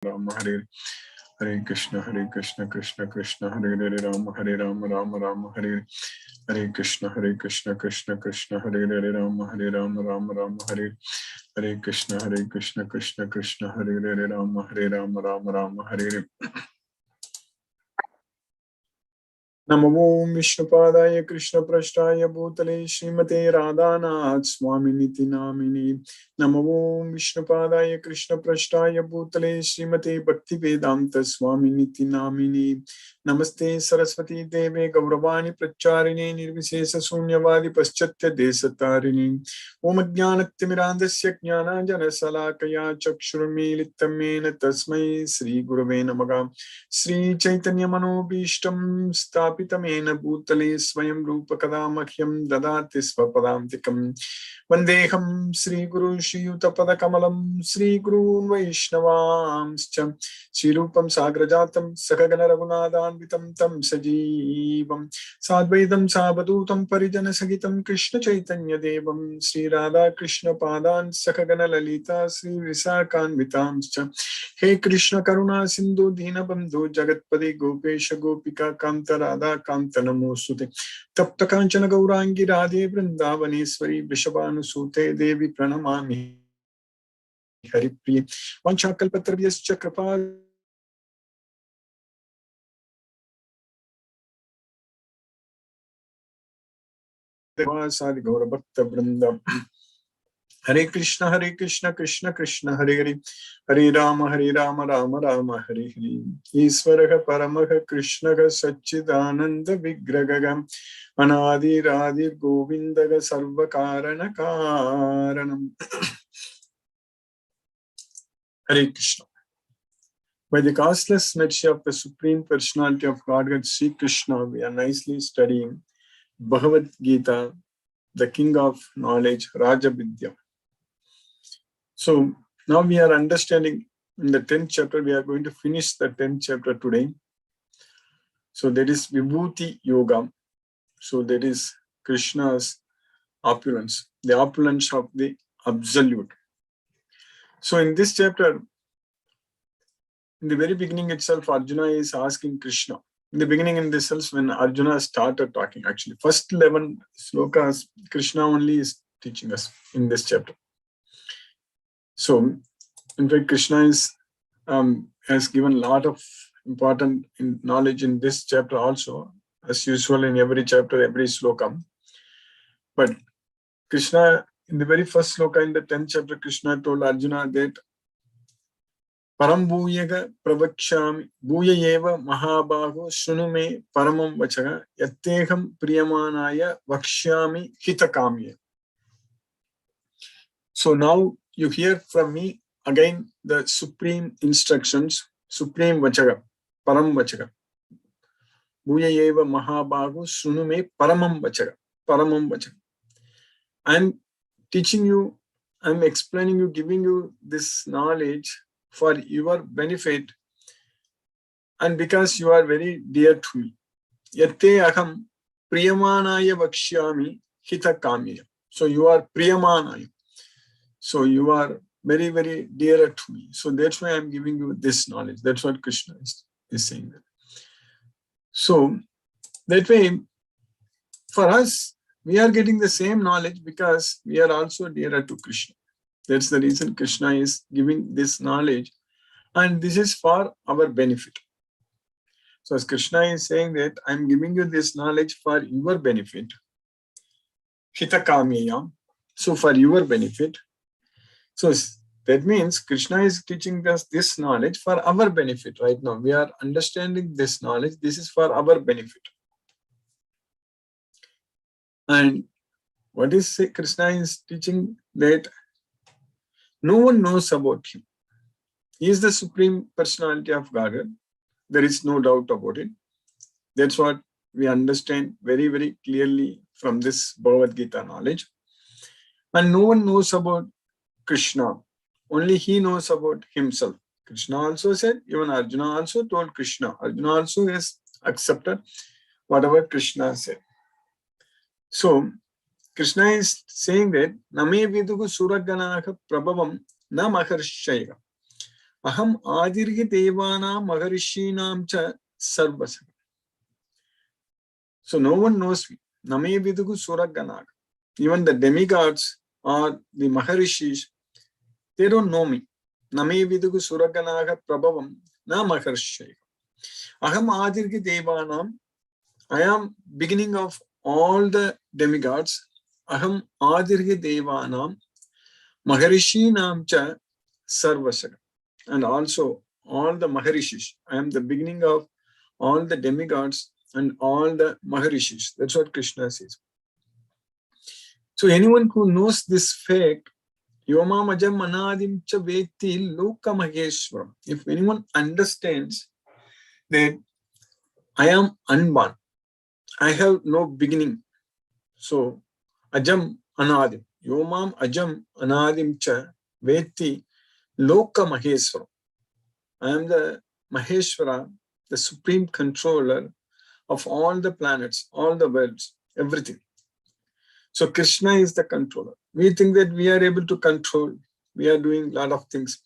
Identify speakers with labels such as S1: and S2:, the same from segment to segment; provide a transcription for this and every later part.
S1: Rama Hare Hare Krishna Krishna Krishna Hare Hare Rama Rama Rama Hare Hare Krishna Krishna Krishna Hare Hare Rama Rama Rama Hare Hare Krishna Krishna Krishna Hare Hare Rama Rama Rama Hare Namo Vishnupadaya Krishna Prasthaya Bhutale Srimate Radhanath Swaminiti Namini Namo Vishnupadaya Krishna Prasthaya Bhutale Srimate Bhaktivedanta Swaminiti Namini Namaste Saraswati Deve Gauravani Pracharini Nirvisesa Sunyavadi Paschatya Desatarini Om Jnanatimirandasya Jnana Jana Salakaya Chakshurmilitamena Tasmai Sri Gurave Namaha Sri Chaitanya Manobishtam Stapitamena Bhutale Swayam Rupa Kadamakyam Dadati Svapadantikam Vandeham Sri Guru Shri Yuta Kamalam Sri Guru Vaishnavamscha Sri Rupam Sagrajatam Sakagana Raghunadan Vitam Tam Sajeevam Sadvaitam Sabadutam Parijana Sagitam Krishna Chaitanya Devam Sri Radha Krishna Padan Sakagana Lalita Sri Visakan Vitamscha He Krishna Karuna Sindhu Dina Bandhu Jagatpadi Gopesha Gopika Kanta Radha Kanta Namosute Tapta Kanchana Gaurangi Radhe Vrindavaneshwari Vrishabhanu Sute Devi Pranamami Haripriya Vanchakalpatarvyascha Kripal Devasadi Gaura Bhakta Vrinda Hare Krishna Krishna Krishna Hare Hare Hare Rama Rama Rama Hare Hare Isvaraha Paramaha Krishnaga Satchidananda Vigragam Anadi Radhi Govindaga Sarva Karana Karanam Hare Krishna. By the costless mercy of the Supreme Personality of Godhead Sri Krishna, we are nicely studying Bhagavad Gita, the King of Knowledge, Raja Vidya. So now we are understanding in the 10th chapter, we are going to finish the 10th chapter today. So that is Vibhuti Yoga. So that is Krishna's opulence, the opulence of the Absolute. So in this chapter, in the very beginning itself, Arjuna is asking Krishna. In the beginning in this sense, when Arjuna started talking, actually, first 11 slokas, Krishna only is teaching us in this chapter. So, in fact, Krishna has given a lot of important knowledge in this chapter also, as usual in every chapter, every sloka. But Krishna, in the very first sloka in the 10th chapter, Krishna told Arjuna that Param Bhuyaga Pravakshami Bhuya Eva Mahabaho Sunume Paramam Vachaga Yatteham Priyamanaya Vakshyami Hitakamya. So now you hear from me again the supreme instructions, supreme Vachaga, Param Vachaga. Bhuya Eva Mahabaho Sunume Paramam Vachaga, Paramam Vachaga. I'm teaching you, I'm explaining you, giving you this knowledge for your benefit and because you are very dear to me. Yatte aham priyamanaya vakshyami hitakamya. So you are priyamanaya. So you are very, very dear to me. So that's why I'm giving you this knowledge. That's what Krishna is saying. So that way, for us, we are getting the same knowledge because we are also dearer to Krishna. That's the reason Krishna is giving this knowledge, and this is for our benefit. So as Krishna is saying that I'm giving you this knowledge for your benefit, hitakamya, so for your benefit. So that means Krishna is teaching us this knowledge for our benefit right now. We are understanding this knowledge. This is for our benefit. And what is Krishna is teaching? That no one knows about him. He is the Supreme Personality of Godhead. There is no doubt about it. That's what we understand very, very clearly from this Bhagavad Gita knowledge. And no one knows about Krishna. Only he knows about himself. Krishna also said, even Arjuna also told Krishna. Arjuna also has accepted whatever Krishna said. So, Krishna is saying that Name Vidugu Suraganaha Prabhavam Na Maharshayga. Aham adirhi devanam maharishinam cha sarvasam. So no one knows me. Name vidugu suraganaga. Even the demigods or the maharishis, they don't know me. Name vidugu suraganaga prabhavam na maharshaya. Aham adirhi devanam. I am beginning of all the demigods. Aham adirhi devanam maharishinam cha sarvasam. And also all the maharishis. I am the beginning of all the demigods and all the maharishis. That's what Krishna says. So anyone who knows this fact, Yomamajam Anadim cha veti loka maheshwaram. If anyone understands that I am unborn, I have no beginning. So Ajam Anadim. Yomam Ajam Anadim cha veti loka maheshwaram. I am the Maheshwara, the supreme controller of all the planets, all the worlds, everything. So Krishna is the controller. We think that we are able to control, we are doing a lot of things,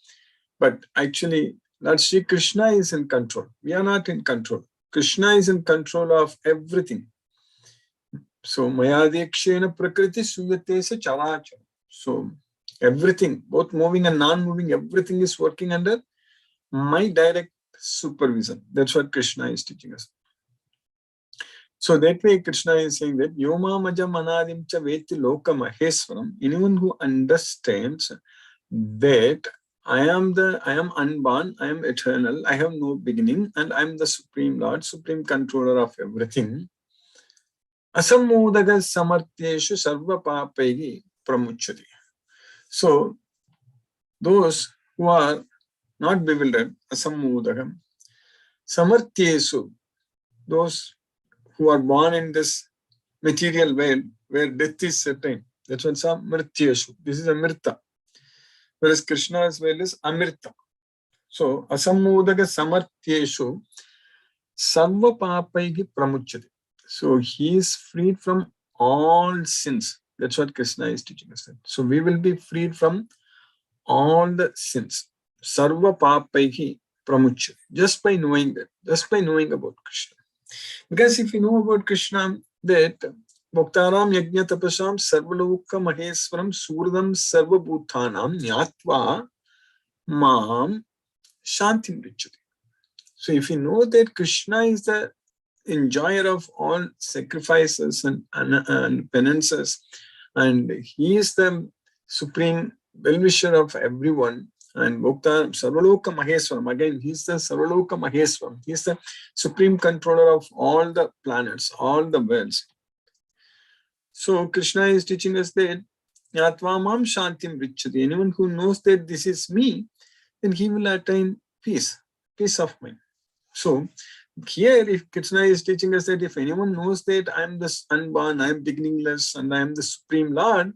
S1: but actually Lord Sri Krishna is in control. We are not in control. Krishna is in control of everything. So Mayadekshena Prakriti Suyate Chalacha. So everything, both moving and non-moving, everything is working under my direct supervision. That's what Krishna is teaching us. So that way Krishna is saying that Yoma Maja Manadim Cha Veti Loka Maheswaram. Anyone who understands that I am unborn, I am eternal, I have no beginning, and I am the Supreme Lord, Supreme Controller of everything. Asammodaga Samartyeshu Sarva Papegi Pramuchati. So those who are not bewildered, Asammodagam, Samartyesu, those who are born in this material world where death is certain. That's what Samartyeshu. This is Amirta. Whereas Krishna's world is Amirta. So Asammodaga Samartyeshu Sarva Papaigi Pramuchati. So he is freed from all sins. That's what Krishna is teaching us. So we will be freed from all the sins. Sarva Papaihi Pramuchati. Just by knowing that, just by knowing about Krishna. Because if you know about Krishna, that Bhaktaram Yajna Tapasam Sarvaloka Maheswaram Surdam Sarva Bhutanam Nyatva Maham Shantim Richati. So if you know that Krishna is the enjoyer of all sacrifices and penances, and he is the supreme well-wisher of everyone, and Bhakta Sarvaloka Maheswaram, again, he's the Sarvaloka Maheswaram. He's the supreme controller of all the planets, all the worlds. So Krishna is teaching us that Yatvamam Shantim Richati. Anyone who knows that this is me, then he will attain peace of mind. So here, if Krishna is teaching us that if anyone knows that I am the unborn, I am beginningless, and I am the Supreme Lord,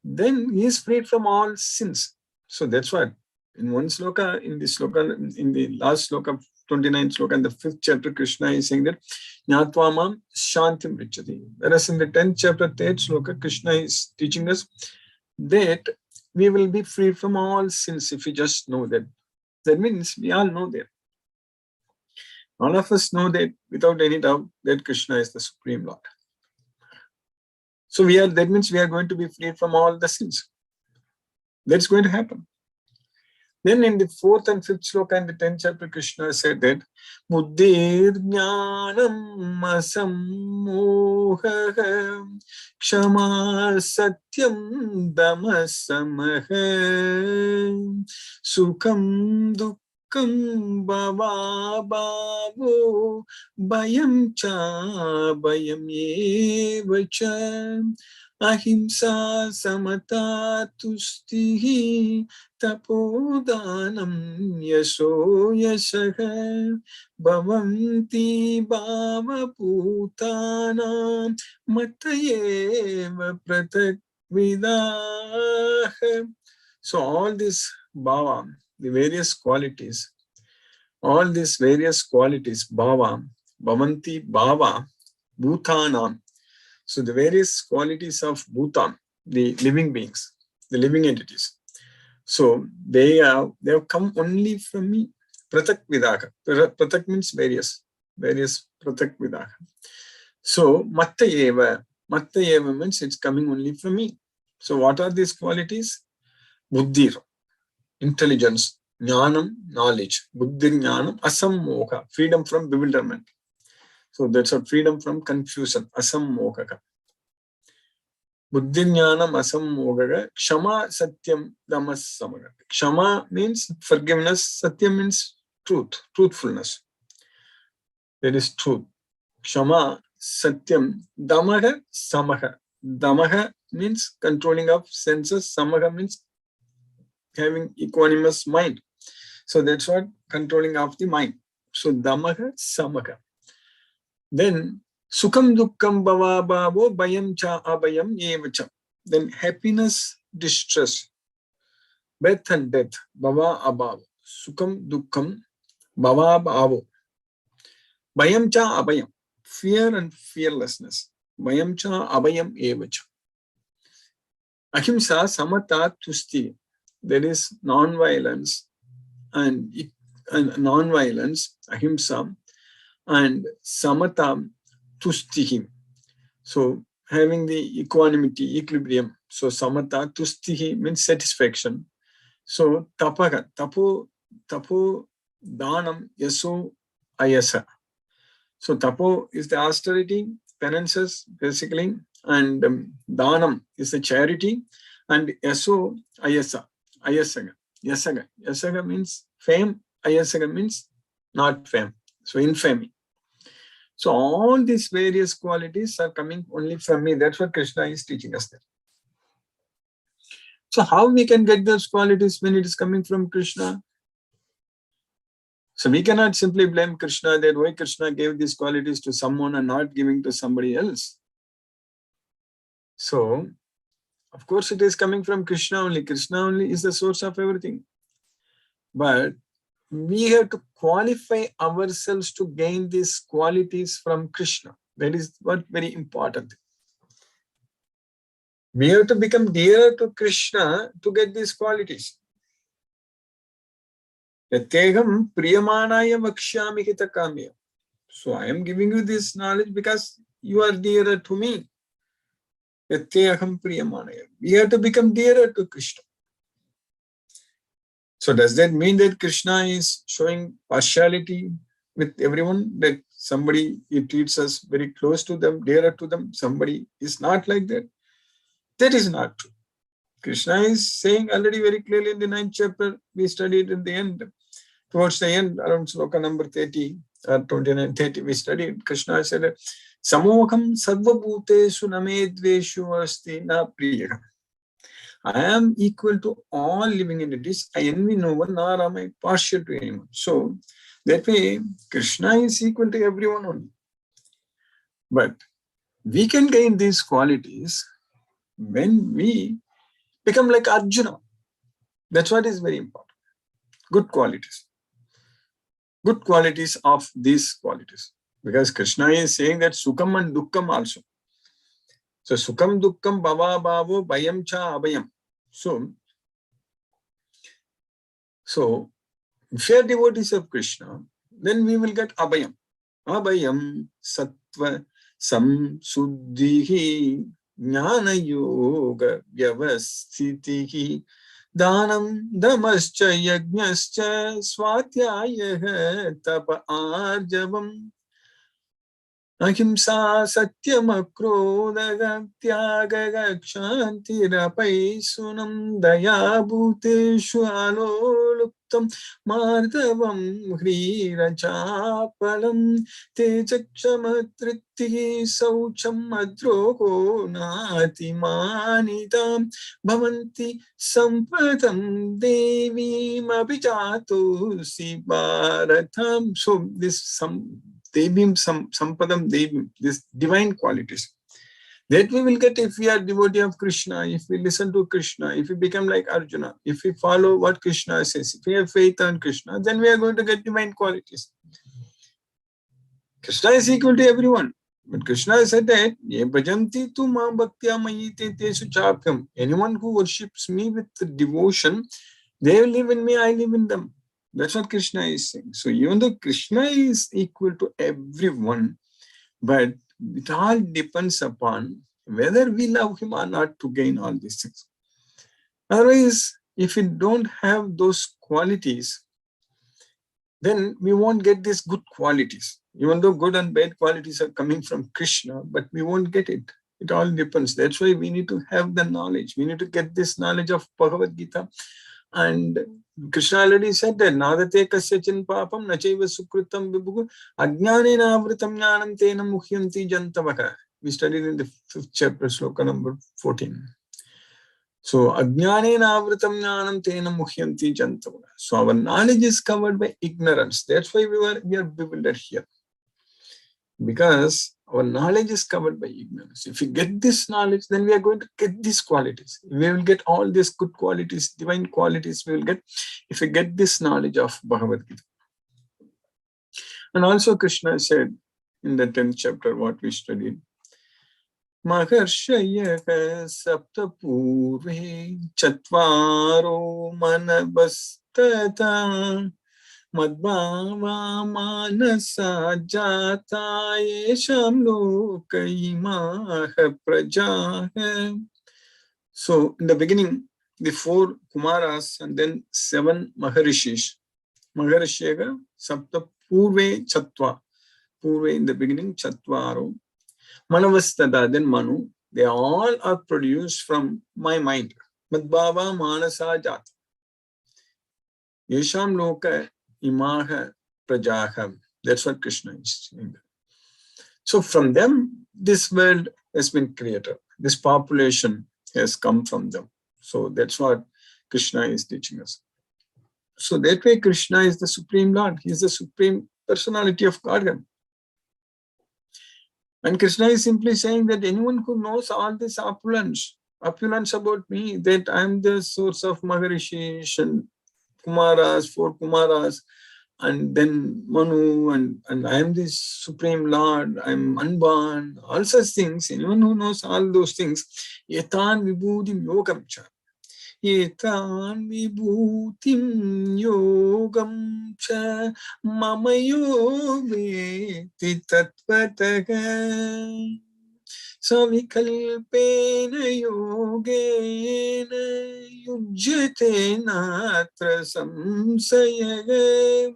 S1: then he is freed from all sins. So that's why in one sloka, in this sloka, in the last sloka, 29th sloka, in the 5th chapter, Krishna is saying that Nyatwamam Shantim Richati. Whereas in the 10th chapter, 3rd sloka, Krishna is teaching us that we will be free from all sins if we just know that. That means we all know that. All of us know that without any doubt that Krishna is the Supreme Lord. So that means we are going to be freed from all the sins. That's going to happen. Then in the 4th and 5th sloka and the 10th chapter, Krishna said that Buddhir Jnanam Asammoha Kshama Satyam Damasamaha Sukham Dukkam Bhava Bhavo Bhayam Cha Bhayam Yevacha Ahimsa Samata Tustihi Tapodanam Yaso Yashaha Bhavanti Bhava Putana Matayeva Pratakvidaha. So all these bhava, the various qualities, bhava, bhavanti bhava, bhutanam. So the various qualities of bhutan, the living beings, the living entities. So they have come only from me. Pratak Vidaha. Pratak means various Pratak Vidaha. So Matta Eva means it's coming only from me. So what are these qualities? Buddhir, intelligence, jnanam, knowledge, buddhir jnanam, asammoha, freedom from bewilderment. So that's a freedom from confusion, asammoha. Buddhir jnanam, asammoha, kshama, satyam, damas, samaga. Kshama means forgiveness, satyam means truth, truthfulness. That is truth. Kshama, satyam, damaha, samaha. Damaha means controlling of senses, samaha means having equanimous mind. So that's what controlling of the mind. So damaha, samaha. Then sukham dukkham bhava bhavo bayam cha abhayam evacha. Then happiness, distress, birth and death, bhava abhava. Sukham dukkham bhava bhavo. Bayam cha abhayam. Fear and fearlessness. Bayam cha abhayam evacha. Ahimsa samata tusti. There is non-violence and non-violence, ahimsa, and samata tustihi. So having the equanimity, equilibrium. So samata tustihi means satisfaction. So tapaga, tapo danam yaso ayasa. So tapo is the austerity, penances basically, and danam is the charity, and yaso ayasa, ayasaga, yasaga. Yasaga means fame, ayasaga means not fame. So infamy. So all these various qualities are coming only from me. That's what Krishna is teaching us there. So how we can get those qualities when it is coming from Krishna? So we cannot simply blame Krishna that why Krishna gave these qualities to someone and not giving to somebody else. So, of course, it is coming from Krishna only. Krishna only is the source of everything. But we have to qualify ourselves to gain these qualities from Krishna. That is what very important. We have to become dear to Krishna to get these qualities. Yatyeham priyamanaya vakshyami hitakamya. So I am giving you this knowledge because you are dearer to me. Yatyeham priyamanaya. We have to become dearer to Krishna. So does that mean that Krishna is showing partiality with everyone? That somebody he treats us very close to them, dearer to them, somebody is not like that? That is not true. Krishna is saying already very clearly in the 9th chapter, we studied in the end, towards the end, around sloka number 30 or 29, 30, we studied. Krishna said, Samoham sarvabhutesu namedveshu asti na priyam. I am equal to all living entities. I envy no one, nor am I partial to anyone. So that way, Krishna is equal to everyone only. But we can gain these qualities when we become like Arjuna. That's what is very important. Good qualities. Good qualities of these qualities. Because Krishna is saying that Sukham and Dukkham also. So Sukham Dukkham Bhava Bhavo Bayam Cha Abhayam. So if we are devotees of Krishna, then we will get Abhayam. Abhayam Sattva Samsuddhihi Jnana Yoga Vyavasthitihi Danam Damascha Yajnascha Swatyaya Tapa Arjavam Ahimsa Satyam Akrodaga Tyagaga Kshantirapay Sunam Daya Bhuteshu Aloluptam Mardavam Hrirachapalam Tejakshamatriti Saucham Adroko Natimanitam Bhavanti Sampatam Devi Mabijato Sibharatam. So this Devim, Sampadam Devim, these divine qualities. That we will get if we are devotee of Krishna, if we listen to Krishna, if we become like Arjuna, if we follow what Krishna says, if we have faith on Krishna, then we are going to get divine qualities. Krishna is equal to everyone. But Krishna said that, Ye bhajanti tu ma bhaktya mayite tesu chapyam. Anyone who worships me with devotion, They live in me, I live in them. That's what Krishna is saying. So even though Krishna is equal to everyone, but it all depends upon whether we love him or not to gain all these things. Otherwise, if we don't have those qualities, then we won't get these good qualities. Even though good and bad qualities are coming from Krishna, but we won't get it. It all depends. That's why we need to have the knowledge. We need to get this knowledge of Bhagavad Gita. And Krishna already said that nadate kasyachin papam nachaiva sukritam vibhugu ajnanena avritam jnanam tena muhyanti jantavaka. We studied in the 5th chapter, sloka number 14. So ajnanena avritam jnanam tena muhyanti jantavaka. So our knowledge is covered by ignorance. That's why we are bewildered here. Because our knowledge is covered by ignorance. If we get this knowledge, then we are going to get these qualities. We will get all these good qualities, divine qualities we will get if we get this knowledge of Bhagavad Gita. And also Krishna said in the 10th chapter what we studied, Maharshayaka saptapurve chatvaro manavastata Madhvava manasa jata yesham lokaimaha prajaha. So in the beginning, the 4 Kumaras and then 7 Maharishis. Maharishyaga sapta purve chatva. Purve in the beginning, chatvaro. Manavastada, then Manu. They all are produced from my mind. Madhvava manasa jata. Yesham loka imaha prajaha. That's what Krishna is saying. So from them, this world has been created. This population has come from them. So that's what Krishna is teaching us. So that way Krishna is the Supreme Lord. He is the Supreme Personality of Godhead. And Krishna is simply saying that anyone who knows all this opulence about me, that I am the source of Maharishis and Kumaras, 4 Kumaras, and then Manu, and I am the Supreme Lord, I am unborn, all such things. Anyone who knows all those things, Yetan Vibhutim Yogam Cha. Yetan Vibhutim Yogam Cha Mamayo Veti Tattvataha. Savikalpena yogena yujyate natra samsayaga.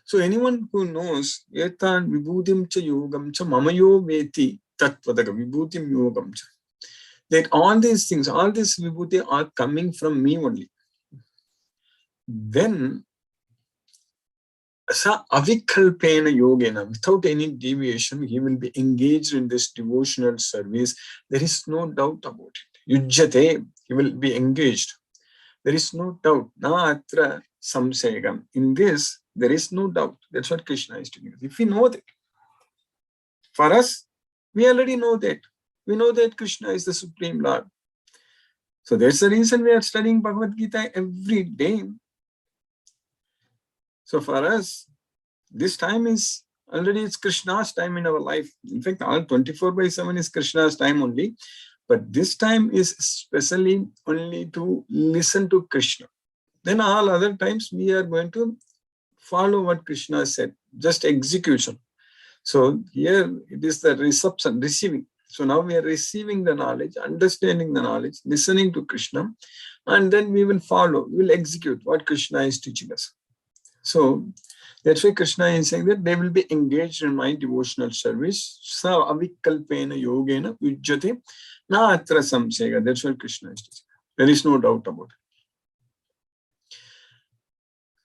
S1: So anyone who knows etan vibhutim cha yogam cha mamayo veti tattvadaga vibhutim yogam cha, that all these things, all this vibhuti are coming from me only, then sa avikalpena yogena, without any deviation, he will be engaged in this devotional service. There is no doubt about it. Yujyate, he will be engaged. There is no doubt. Na atra samsayagam. In this, there is no doubt. That's what Krishna is telling us. If we know that, for us, we already know that. We know that Krishna is the Supreme Lord. So that's the reason we are studying Bhagavad Gita every day. So for us, this time is already, it's Krishna's time in our life. In fact, all 24/7 is Krishna's time only. But this time is specially only to listen to Krishna. Then all other times we are going to follow what Krishna said, just execution. So here it is the reception, receiving. So now we are receiving the knowledge, understanding the knowledge, listening to Krishna, and then we will follow, we will execute what Krishna is teaching us. So that's why Krishna is saying that they will be engaged in my devotional service. Sa avikalpena yogena yujyate na atra samsega. That's what Krishna is teaching. There is no doubt about it.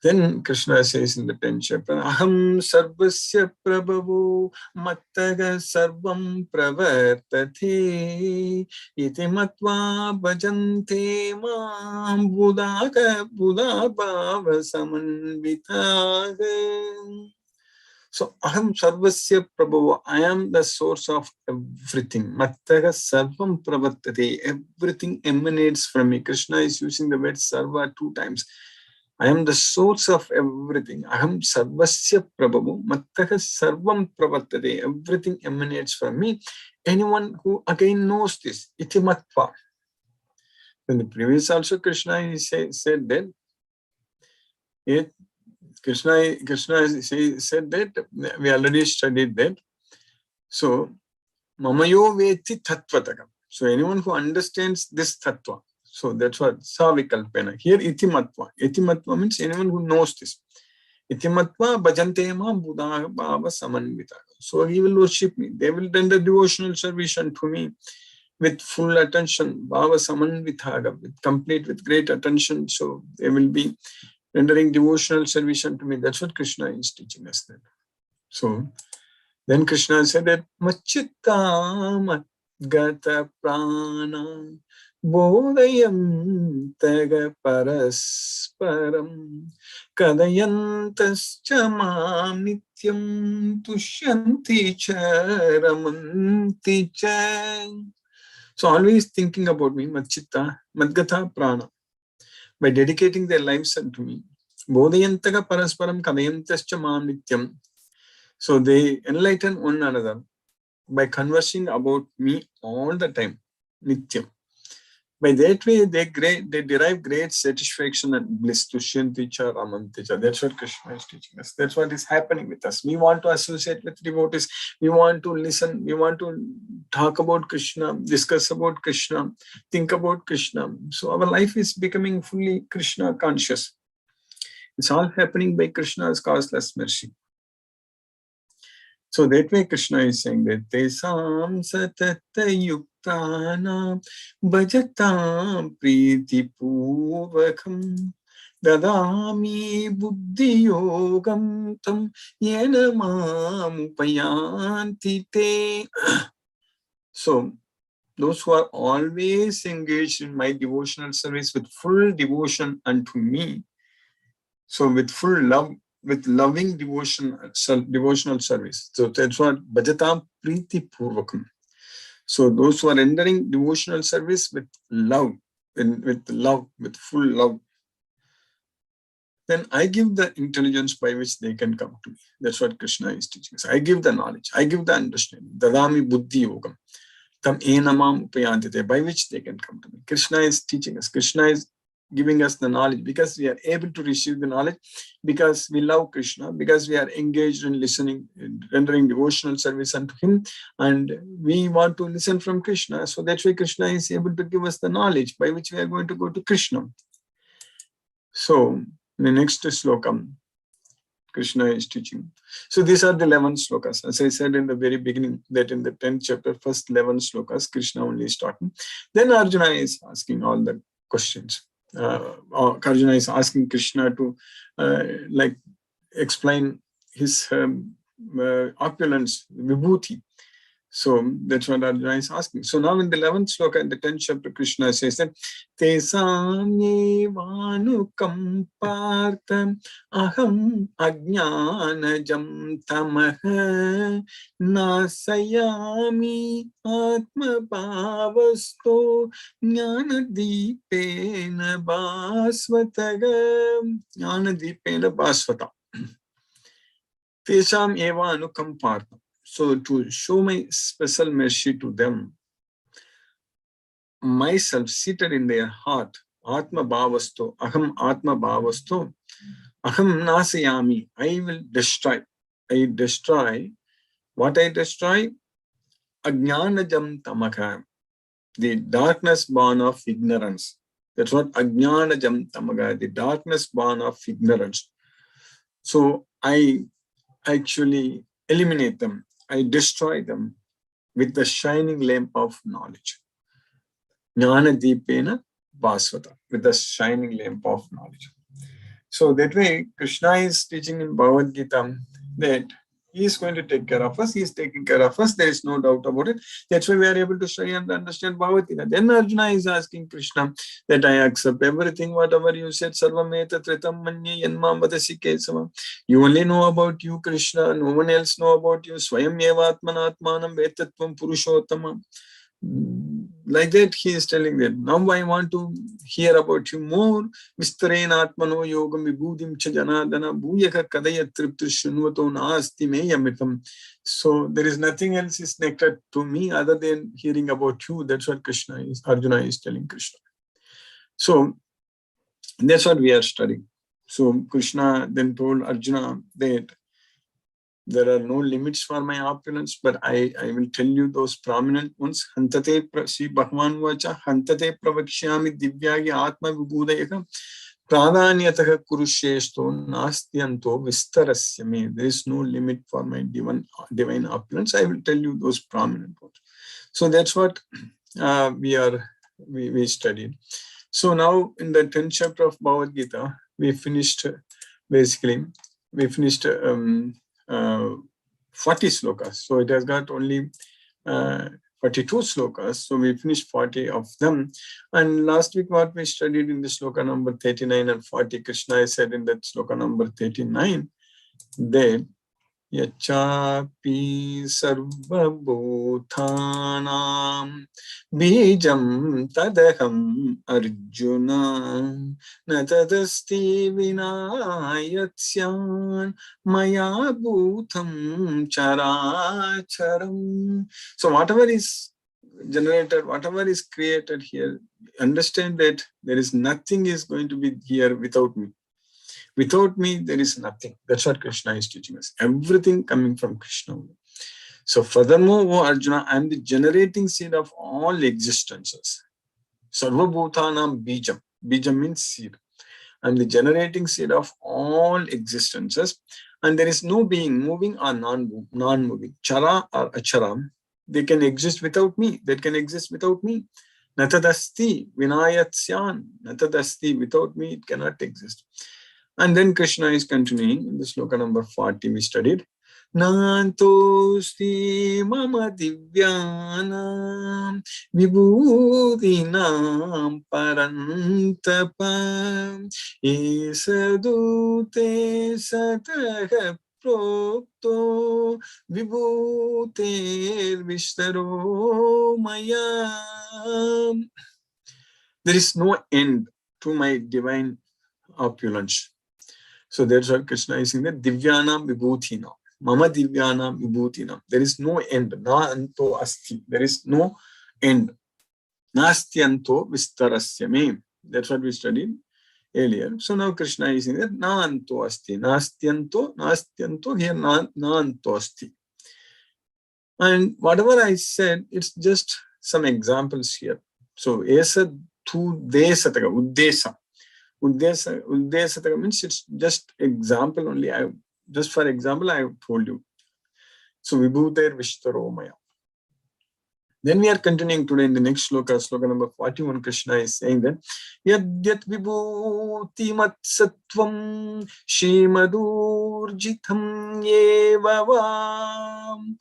S1: Then Krishna says in the 10th chapter, Aham sarvasya prabhavo mattaga sarvam pravartate iti matva bhajante mam buddhaka buddha bhava samanvitaha. So Aham sarvasya prabhavo, I am the source of everything. Mattaga sarvam pravartate, everything emanates from me. Krishna is using the word sarva 2 times. I am the source of everything. Aham sarvasya prabhavo mattaha sarvam pravartate. Everything emanates from me. Anyone who again knows this, iti matva. In the previous also Krishna said that Krishna said that, we already studied that. So, mamayo veti tattvatakam. So, anyone who understands this tattva, so that's what savikalpena. Here, itimatva. Itimatva means anyone who knows this. Itimatva bhajante ma buddha bhava samanvita. So, he will worship me. They will render devotional service unto me with full attention. Bhava samanvitaga, with great attention. So, they will be rendering devotional service unto me. That's what Krishna is teaching us then. So, then Krishna said that Machitta Gata Prana Bodhayam Taga Parasparam Kadayantascha Mam Nityam Tushyanti Charamanti Cha. So always thinking about me, Machitta, Madgata Prana, by dedicating their lives unto me. Bodhayantaga Parasparam Kadayantascha Mam Nityam. So they enlighten one another by conversing about me all the time, Nityam. By that way, they derive great satisfaction and bliss. Tushyanticha ramanticha. That's what Krishna is teaching us. That's what is happening with us. We want to associate with devotees. We want to listen. We want to talk about Krishna, discuss about Krishna, think about Krishna. So our life is becoming fully Krishna conscious. It's all happening by Krishna's causeless mercy. So that way Krishna is saying that Tesam satata yuktana bhajatam priti purvakam dadami buddhi yogam tam yena mamupayanti te. So those who are always engaged in my devotional service with full devotion unto me, so with full love, with loving devotional service. So that's what Bhajatam Priti Purvakam. So those who are rendering devotional service with love, with full love, then I give the intelligence by which they can come to me. That's what Krishna is teaching us. I give the knowledge, I give the understanding. Dadami Buddhi Yogam. Tam enamam upayantite, by which they can come to me. Krishna is teaching us. Krishna is giving us the knowledge because we are able to receive the knowledge, because we love Krishna, because we are engaged in listening, rendering devotional service unto him, and we want to listen from Krishna. So that's why Krishna is able to give us the knowledge by which we are going to go to Krishna. So in the next sloka, Krishna is teaching. So these are the 11 slokas. As I said in the very beginning, that in the 10th chapter, first 11 slokas, Krishna only is talking. Then Arjuna is asking all the questions. Arjuna is asking Krishna to explain his opulence, vibhuti. So that's what Arjuna is asking. So now in the 11th sloka, in the 10th chapter, Krishna says that Tesam yevanukam partam aham ajnanajam tamaha nasayami atma bhavasto jnanadipena bhasvata. Tesam yevanukam partam. So to show my special mercy to them, myself seated in their heart, Atma Bhavasto, Aham Atma Bhavasto, Aham Nasayami, I will destroy. I destroy. What I destroy? Ajnanajam Tamaka, the darkness born of ignorance. That's what Ajnanajam Tamaka, the darkness born of ignorance. So I actually eliminate them. I destroy them with the shining lamp of knowledge. Jnana Deepena Bhasvata, with the shining lamp of knowledge. So that way, Krishna is teaching in Bhagavad Gita that he is going to take care of us. He is taking care of us. There is no doubt about it. That's why we are able to study and understand Bhagavad Gita. Then Arjuna is asking Krishna that I accept everything, whatever you said. Sarvameta tritam manye yanmam vadasi kesava. You only know about you, Krishna. No one else know about you. Swayam eva atmanatmanam vetatvam purushottama. Like that, he is telling that now I want to hear about you more. Vistarena atmano yogam vibhudim cha janadana bhuyaka kadaya triptu shunvato naasti me yamitam. So there is nothing else is connected to me other than hearing about you. That's what Arjuna is telling Krishna. So that's what we are studying. So Krishna then told Arjuna that there are no limits for my opulence, but I will tell you those prominent ones. Hantate Sri Bhagavan Vacha, Hantate Pravakshyami Divyagi Atma Vibhudayaka Pradanyataka Kurusheshto Nastyanto Vistarasya me. There is no limit for my divine opulence. I will tell you those prominent ones. So that's what we studied. So now in the 10th chapter of Bhagavad Gita, we finished 40 slokas. So it has got only 42 slokas. So we finished 40 of them. And last week what we studied in the sloka number 39 and 40, Krishna said in that sloka number 39, that Yachapi sarvabhutanam bijam tadaham arjuna natadasti vinayatsyan maya bhutam characharam. So whatever is generated, whatever is created here, understand that there is nothing is going to be here without me. Without me, there is nothing. That's what Krishna is teaching us. Everything coming from Krishna. So furthermore, O Arjuna, I am the generating seed of all existences. Sarva Bhutanam Bijam. Bijam means seed. I am the generating seed of all existences. And there is no being, moving or non-moving. Chara or Achara, they can exist without me. They can exist without me. Natadasti Vinayatsyan. Natadasti, without me, it cannot exist. And then Krishna is continuing in the sloka number 40 we studied. Nantosti mama divyanam vibhudinam parantapa esadute sataha prokto vibhuter vishtaro maya. There is no end to my divine opulence. So that's what Krishna is saying, that Divyanam Vibhutina. Mama Divyanam Vibhutina. There is no end. Na anto asti. There is no end. Nastyanto vistarasya me. That's what we studied earlier. So now Krishna is saying that na anto asti. Nastyanto here na anto asti. And whatever I said, it's just some examples here. So esa tu desataka, uddesa. Uddesataka means it's just example only. Just for example, I have told you. So Vibhuter Vishtaro Maya. Then we are continuing today in the next sloka, sloka number 41. Krishna is saying that Yadyat Vibhuti Matsatvam Shimadurjitam Yevavam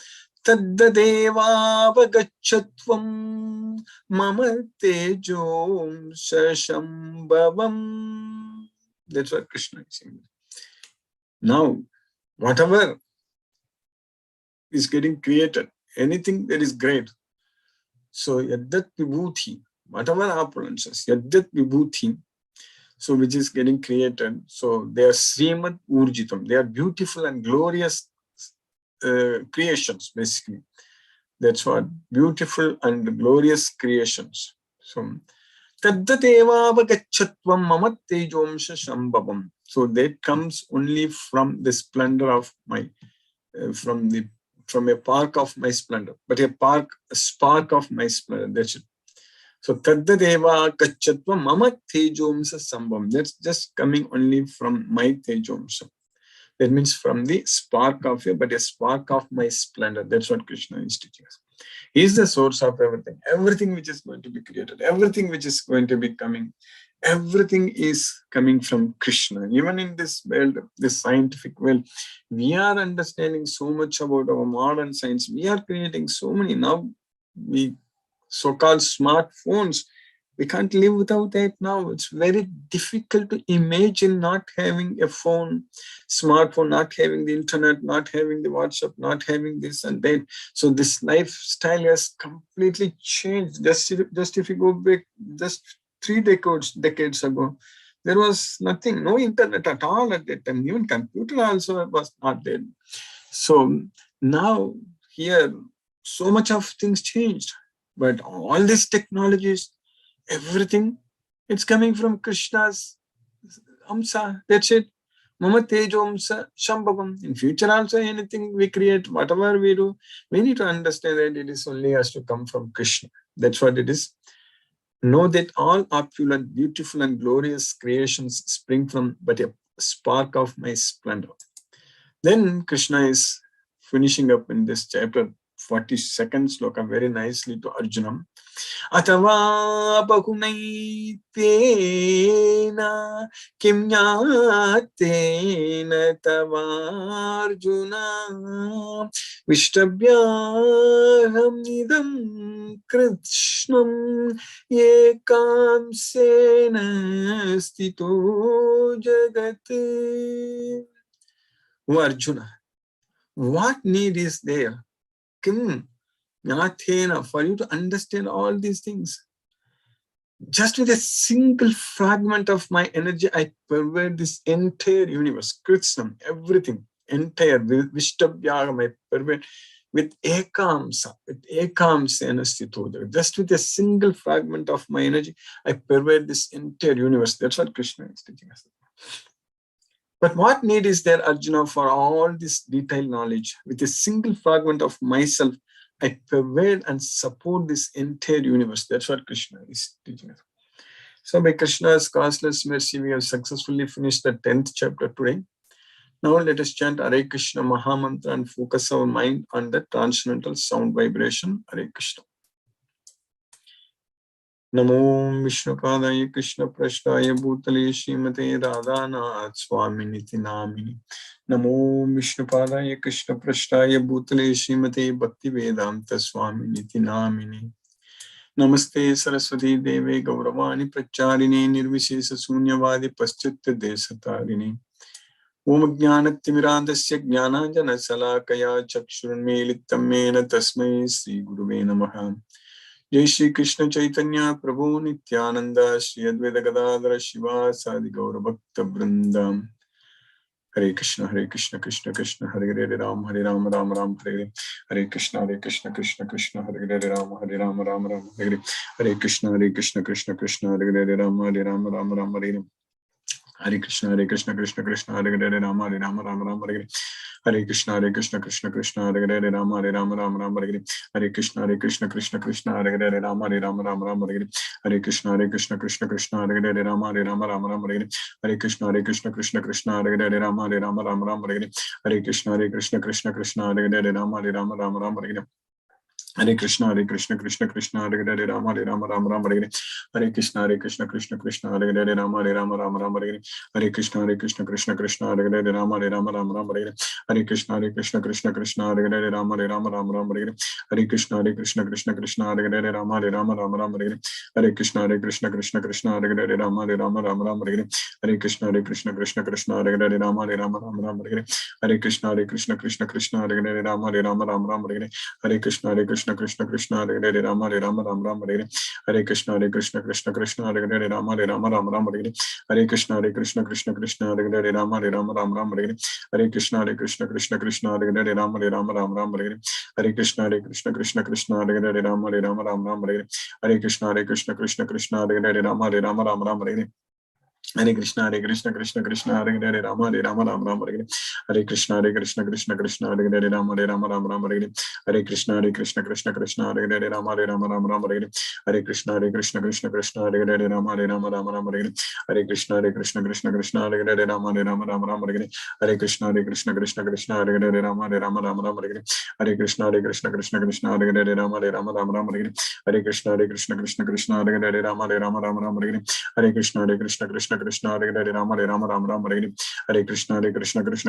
S1: Taddadevavagachatvam Mama Tejom Shashambhavam. That's what Krishna is saying. Now, whatever is getting created, anything that is great. So, Yaddat Vibhuti, whatever opulences, Yaddat Vibhuti, so which is getting created, so they are Srimad Urjitam. They are beautiful and glorious creations, basically. That's what, beautiful and glorious creations. So, Taddatevavagachatvam mamat tejomsha shambhavam. So that comes only from the splendor of my, from a park of my splendor, but a spark of my splendor. That's it. So Taddatevavagachatvam mamat tejomsha shambhavam. That's just coming only from my tejomsha. That means from the spark of you, but a spark of my splendor. That's what Krishna is teaching us. He is the source of everything. Everything which is going to be created, everything which is going to be coming, everything is coming from Krishna. Even in this world, this scientific world, we are understanding so much about our modern science. We are creating so many now, we so-called smartphones. We can't live without that now. It's very difficult to imagine not having a phone, smartphone, not having the internet, not having the WhatsApp, not having this and that. So this lifestyle has completely changed. Just if you go back, just 3 decades ago, there was nothing, no internet at all at that time. Even computer also was not there. So now here, so much of things changed. But all these technologies, everything, it's coming from Krishna's amsa. That's it. Mama tejo amsa shambhavam. In future also, anything we create, whatever we do, we need to understand that it is only has to come from Krishna. That's what it is. Know that all opulent, beautiful, and glorious creations spring from but a spark of my splendor. Then Krishna is finishing up in this chapter, 42nd sloka, very nicely to Arjuna. Atava bahunaitena kim jnatena tava Arjuna vishtabhyaham nidam krishnam ekamsena stito jagat. O Arjuna, what need is there? Kim Jnathena, for you to understand all these things. Just with a single fragment of my energy, I pervade this entire universe, Krishna, everything, entire, Vishtabhyagam, I pervade with ekamsa stito. Just with a single fragment of my energy, I pervade this entire universe. That's what Krishna is teaching us. But what need is there, Arjuna, for all this detailed knowledge? With a single fragment of myself, I pervade and support this entire universe. That's what Krishna is teaching us. So by Krishna's causeless mercy, we have successfully finished the 10th chapter today. Now let us chant Hare Krishna Mahamantra and focus our mind on the transcendental sound vibration. Hare Krishna. Namo Vishnupadaya Krishna Prashtaya Bhutale Srimate Radhanath Swaminiti Namini. Namo Vishnupadaya Krishna Prashtaya Bhutale Srimate Bhaktivedanta Swaminiti Namini. Namaste Saraswati Deve Gauravani Pracharine Nirvishesa Sunyavadi Paschitya Desatarine. Om Jnanatimirandasya Jnananjana Salakaya Chakshurunmelitam Mena Tasmai Sri Guruve Namaha. Jai Shri Krishna Chaitanya Prabhu Nityananda Shri Advaita Gadadhara Shiva Sadi Gaura Bhakta Vrindam. Hare Krishna Krishna Krishna Hare Hare Ram Ram Ram Hare Hare Krishna Krishna Krishna Hare Hare Ram Ram Ram Hare Hare Krishna Krishna Krishna Hare Hare Ram Ram Ram Hare Hare Krishna Krishna Krishna Hare Hare Ram Ram Hare Hare Krishna Krishna Krishna Hare Hare Ram Ram Hare Hare Krishna Krishna Krishna Hare Hare Ram Ram Hare Hare Krishna Krishna Krishna Hare Hare Ram Ram Hare Hare Krishna Krishna Krishna Hare Hare Ram Ram Hare Hare Krishna Krishna Krishna Hare Hare Ram Ram Hare Hare Krishna Krishna Krishna Hare Hare Ram Ram Hare Hare Krishna Krishna Krishna Hare Hare Ram Ram Hare Hare Krishna Krishna Krishna Hare Hare Ram Ram Hare Hare Krishna Krishna Krishna Hare Hare Ram Ram Hare Hare Krishna Krishna Krishna Hare Hare Ram Ram Hare Hare Krishna Krishna Krishna Hare Hare Ram Ram Hare Hare Krishna Krishna Krishna Hare Hare Ram Ram Hare Hare Krishna Krishna Krishna Hare Hare Ram Ram Hare Hare Krishna Krishna Krishna Hare Hare Ram Ram Hare Hare Krishna Krishna Krishna Hare Hare Ram Ram Hare Hare Krishna Krishna Krishna Hare Hare Ram Ram Hare Hare Krishna Krishna Krishna Hare Hare Ram Ram Hare Hare Krishna Krishna Krishna Hare Hare Ram Ram Hare Hare Krishna Krishna Krishna Hare Hare Ram Ram Hare Hare Krishna Krishna Krishna Hare Hare Ram Ram Hare Hare Krishna Krishna Krishna Hare Hare Ram Ram Hare Hare Krishna Krishna Krishna Hare Hare Ram Ram Hare Hare Krishna Krishna Krishna Hare Hare Ram Ram Hare Hare Krishna Krishna Krishna Hare Hare Ram Ram Hare Hare Krishna Krishna Krishna Hare Hare Ram Ram Hare Hare Krishna Krishna Krishna Hare Hare Ram Ram Hare Hare Krishna Krishna Krishna Hare Hare Ram Ram Hare Hare Krishna Krishna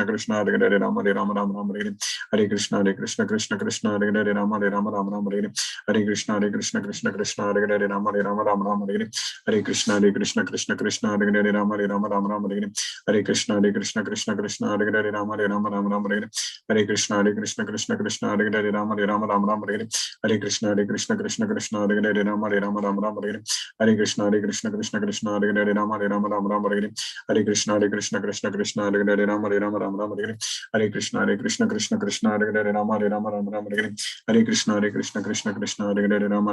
S1: Krishna Hare Hare Ram Hare Hare Krishna Krishna Krishna Hare Hare Ram Hare Hare Krishna Krishna Krishna Hare Hare Ram Hare Hare Krishna Krishna Krishna Hare Hare Ram Hare Hare Krishna Krishna Krishna Hare Hare Ram Hare Krishna Krishna Krishna Hare Hare Ram Hare Krishna Krishna Krishna Hare Hare Ram Hare Krishna Krishna Krishna Hare Hare Ram Hare Krishna Krishna Krishna Hare Hare Ram Hare Krishna Krishna Krishna Hare Hare Ram Hare Krishna Krishna Krishna Hare Hare Ram Hare Krishna Krishna Krishna Hare Hare Ram Hare Krishna Krishna Krishna Hare Hare Ram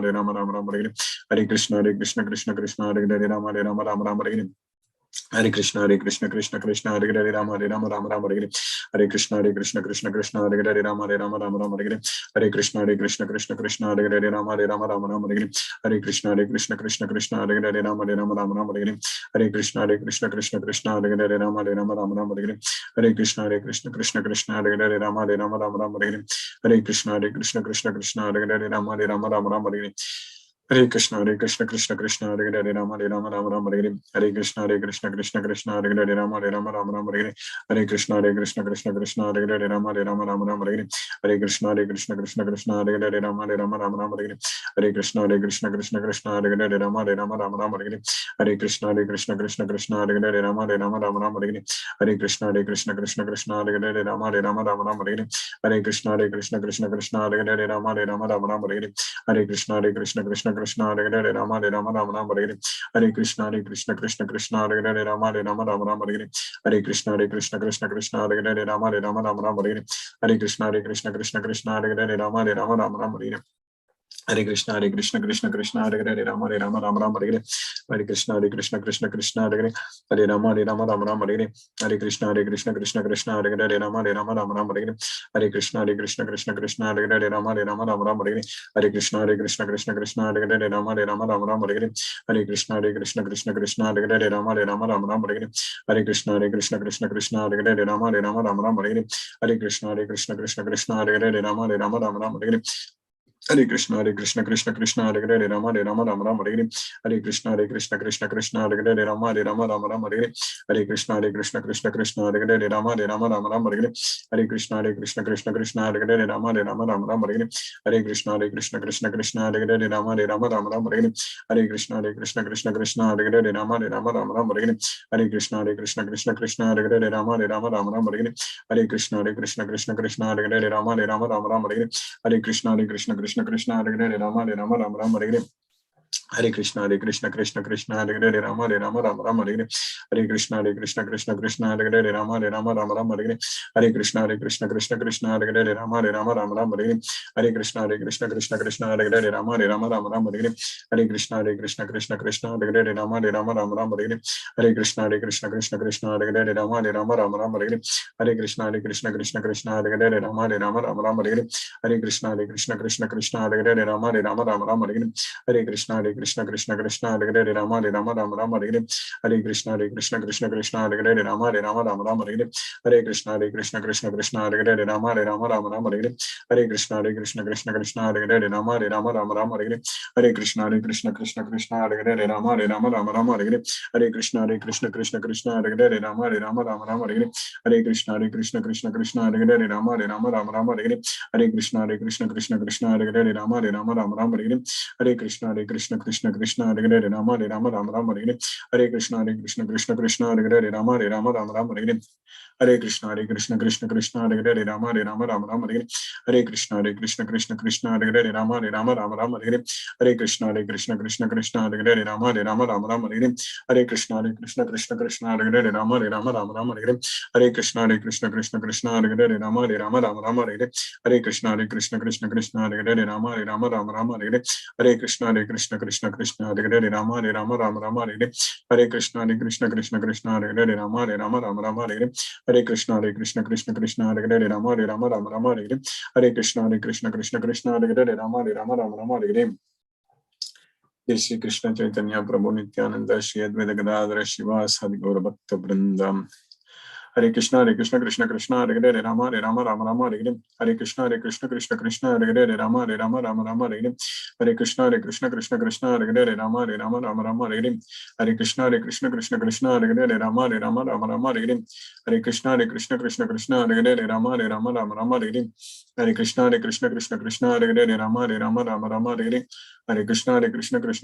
S1: Hare Krishna Krishna Krishna Hare Hare Ram Hare Hare Krishna Krishna Krishna Hare Hare Rama Rama Rama Hare Hare Krishna Krishna Krishna Hare Hare Rama Rama Rama Hare Hare Krishna Krishna Krishna Hare Hare Rama Rama Rama Hare Hare Krishna Krishna Krishna Hare Hare Rama Rama Rama Hare Hare Krishna Krishna Krishna Hare Hare Rama Rama Rama Hare Hare Krishna Krishna Krishna Hare Hare Rama Rama Rama Hare Hare Krishna Krishna Krishna Hare Hare Rama Rama Rama Hare Hare Krishna Krishna Krishna Hare Hare Rama Rama Rama Hare Hare Krishna Krishna Krishna Hare Hare Rama Rama Rama Hare Hare Krishna Krishna Krishna Hare Hare Rama Rama Rama Hare Hare Krishna Krishna Krishna Hare Hare Rama Rama Rama Hare Hare Krishna Krishna Krishna Hare Hare Rama Rama Rama Hare Hare Krishna Krishna Krishna Hare Hare Rama Rama Rama Hare Hare Krishna Krishna Krishna Hare Hare Rama Rama Rama Hare Hare Krishna Krishna Krishna Hare Hare Rama Rama Rama Hare Hare Krishna Krishna Hare Hare Rama Rama Hare Hare Krishna Krishna Hare Hare Rama Rama Hare Hare Krishna Krishna Hare Hare Rama Rama Hare Hare Krishna Krishna Hare Hare Rama Rama Hare Hare Krishna Krishna Hare Hare Rama Rama Hare Hare Krishna Krishna Krishna Hare Hare Rama Rama Hare Hare Krishna Krishna Hare Hare Rama Rama Hare Hare Krishna Krishna Hare Hare Rama Rama Hare Hare Krishna Krishna Hare Hare Rama Rama Hare Hare Krishna Krishna Hare Hare Rama Rama Hare Hare Krishna Krishna Hare Hare Rama Rama Hare Hare Krishna Krishna Hare Hare Rama Rama Hare Hare Krishna Krishna Hare Hare Rama Rama Hare Hare Krishna Krishna Hare Hare Rama Rama Hare Hare Krishna Krishna Hare Hare Rama Rama Hare Hare Krishna Krishna Hare Hare Rama Rama Hare Hare Krishna Krishna Hare Hare Rama Rama Hare Hare Krishna Krishna Hare Hare Rama Rama Hare Hare Krishna Krishna Hare Hare Rama Rama Hare Hare Krishna Krishna Hare Hare Rama Rama Hare Hare Krishna Krishna Hare Hare Rama Rama Hare Hare Krishna Krishna Hare Hare Rama Rama Hare Hare Krishna Krishna Hare Hare Rama Rama Hare Hare Krishna Krishna Hare Hare Rama Rama Hare Hare Krishna Krishna Hare Hare Rama Rama Hare Hare Krishna Krishna Hare Hare Rama Rama Hare Hare Krishna Krishna Hare Hare Rama Rama Hare Hare Krishna Krishna Hare Hare Rama Rama Hare Hare Krishna Krishna Hare Hare Rama Rama Hare Hare Krishna Krishna Hare Hare Rama Rama Hare Hare Krishna Krishna Hare Hare Rama Rama Hare Hare Krishna Krishna Hare Hare Rama Rama Hare Hare Krishna Krishna Hare Hare Rama Rama Hare Hare Krishna Krishna Hare Hare Rama Rama Hare Hare Krishna Krishna Hare Hare Rama Rama Hare Hare Krishna Krishna Hare Hare Rama Rama Hare Hare Krishna Krishna Hare Hare Rama Rama Hare Hare Krishna Krishna Hare Hare Rama Rama Hare Hare Krishna Krishna Hare Hare Rama Rama Hare Hare Krishna Krishna Hare Hare Rama Rama Hare Hare Krishna Krishna Hare Hare Rama Rama Hare Hare Krishna Krishna Hare Hare Rama Rama Hare Hare Krishna Krishna Hare Hare Rama Rama Hare Hare Krishna Krishna Hare Hare Rama Rama Hare Hare Krishna Krishna Hare Hare Rama Rama Hare Hare Krishna Krishna Hare Hare Rama Rama Hare Hare Krishna Krishna Hare Hare Rama Rama Hare Hare Krishna Krishna Hare Hare Rama Rama Hare Hare Krishna Krishna Hare Hare Rama Rama Hare Jai Shri Krishna Chaitanya Prabhu Nityananda Shri Advaita Gadadhara Shivasadi Gaura Bhakta Vrindam Hare Krishna Krishna Hare Hare Rama Rama Hare Hare Krishna Krishna Hare Hare Rama Rama Hare Hare Krishna Krishna Hare Hare Rama Rama Hare Hare Krishna Krishna Hare Hare Rama Rama Hare Hare Krishna Krishna Hare Hare Rama Rama Hare Hare Krishna Krishna Hare Hare Rama Rama Hare Hare Krishna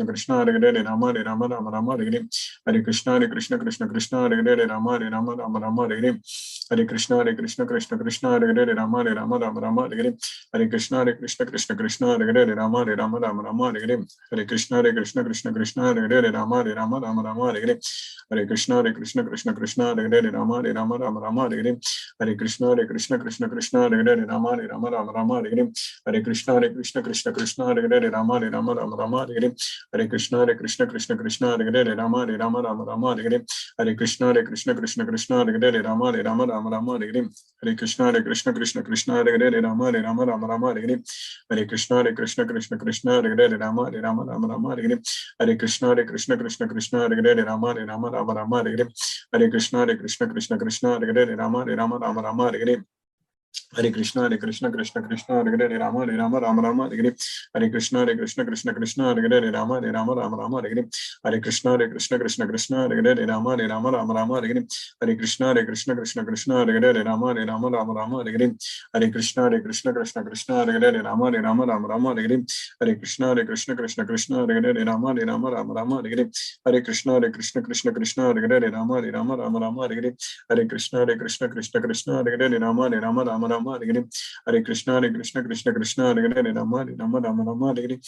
S1: Krishna Hare Hare Rama Rama Hare Hare Krishna Krishna Hare Hare Rama Rama Hare Hare Krishna Krishna Krishna Hare Hare Rama Rama Rama Hare Hare Hare Krishna Krishna Krishna Hare Hare Rama Rama Rama Hare Hare Hare Krishna Krishna Krishna Hare Hare Rama Rama Hare Hare Hare Krishna Krishna Krishna Hare Hare Rama Rama Hare Hare Hare Krishna Krishna Krishna Hare Hare Rama Rama Hare Hare Hare Krishna Krishna Krishna Hare Hare Rama Rama Hare Hare Hare Krishna Krishna Krishna Hare Hare Rama Rama Hare Hare Hare Krishna Krishna Krishna Hare Hare Rama Rama Hare Hare Hare Krishna Krishna Krishna Hare Hare Rama Rama Hare Hare Hare Krishna Krishna Krishna Hare Hare Rama Rama Hare Hare Hare Krishna Krishna Krishna Hare Hare Rama Rama Hare Hare Hare Krishna Krishna Krishna Hare Hare Rama Rama Hare Hare Hare Krishna Krishna Hare Hare Rama Rama Hare Hare Hare Krishna Krishna Krishna Hare Hare Rama Rama Hare Hare Hare Krishna Krishna Krishna Hare Hare Rama Rama Hare Hare Hare Krishna Krishna Krishna Hare Hare Rama Rama Hare Hare Hare Krishna Krishna Krishna Hare Hare Rama Rama Hare Hare Hare Krishna Krishna Krishna Hare Hare Rama Rama Hare Hare Hare Krishna Krishna Krishna Hare Hare Rama Rama Hare Hare Hare Krishna Krishna Krishna Hare Hare Rama Rama Hare Hare Hare Krishna Krishna Hare Hare Rama Rama Hare Hare Hare Krishna Krishna Krishna Hare Hare Rama Rama Hare Hare Hare Krishna Krishna Krishna Hare Hare Rama Rama Hare Hare Hare Krishna Krishna Krishna Hare Hare Rama Rama Hare Hare Hare Krishna Krishna Krishna Hare Hare Rama Rama Hare Hare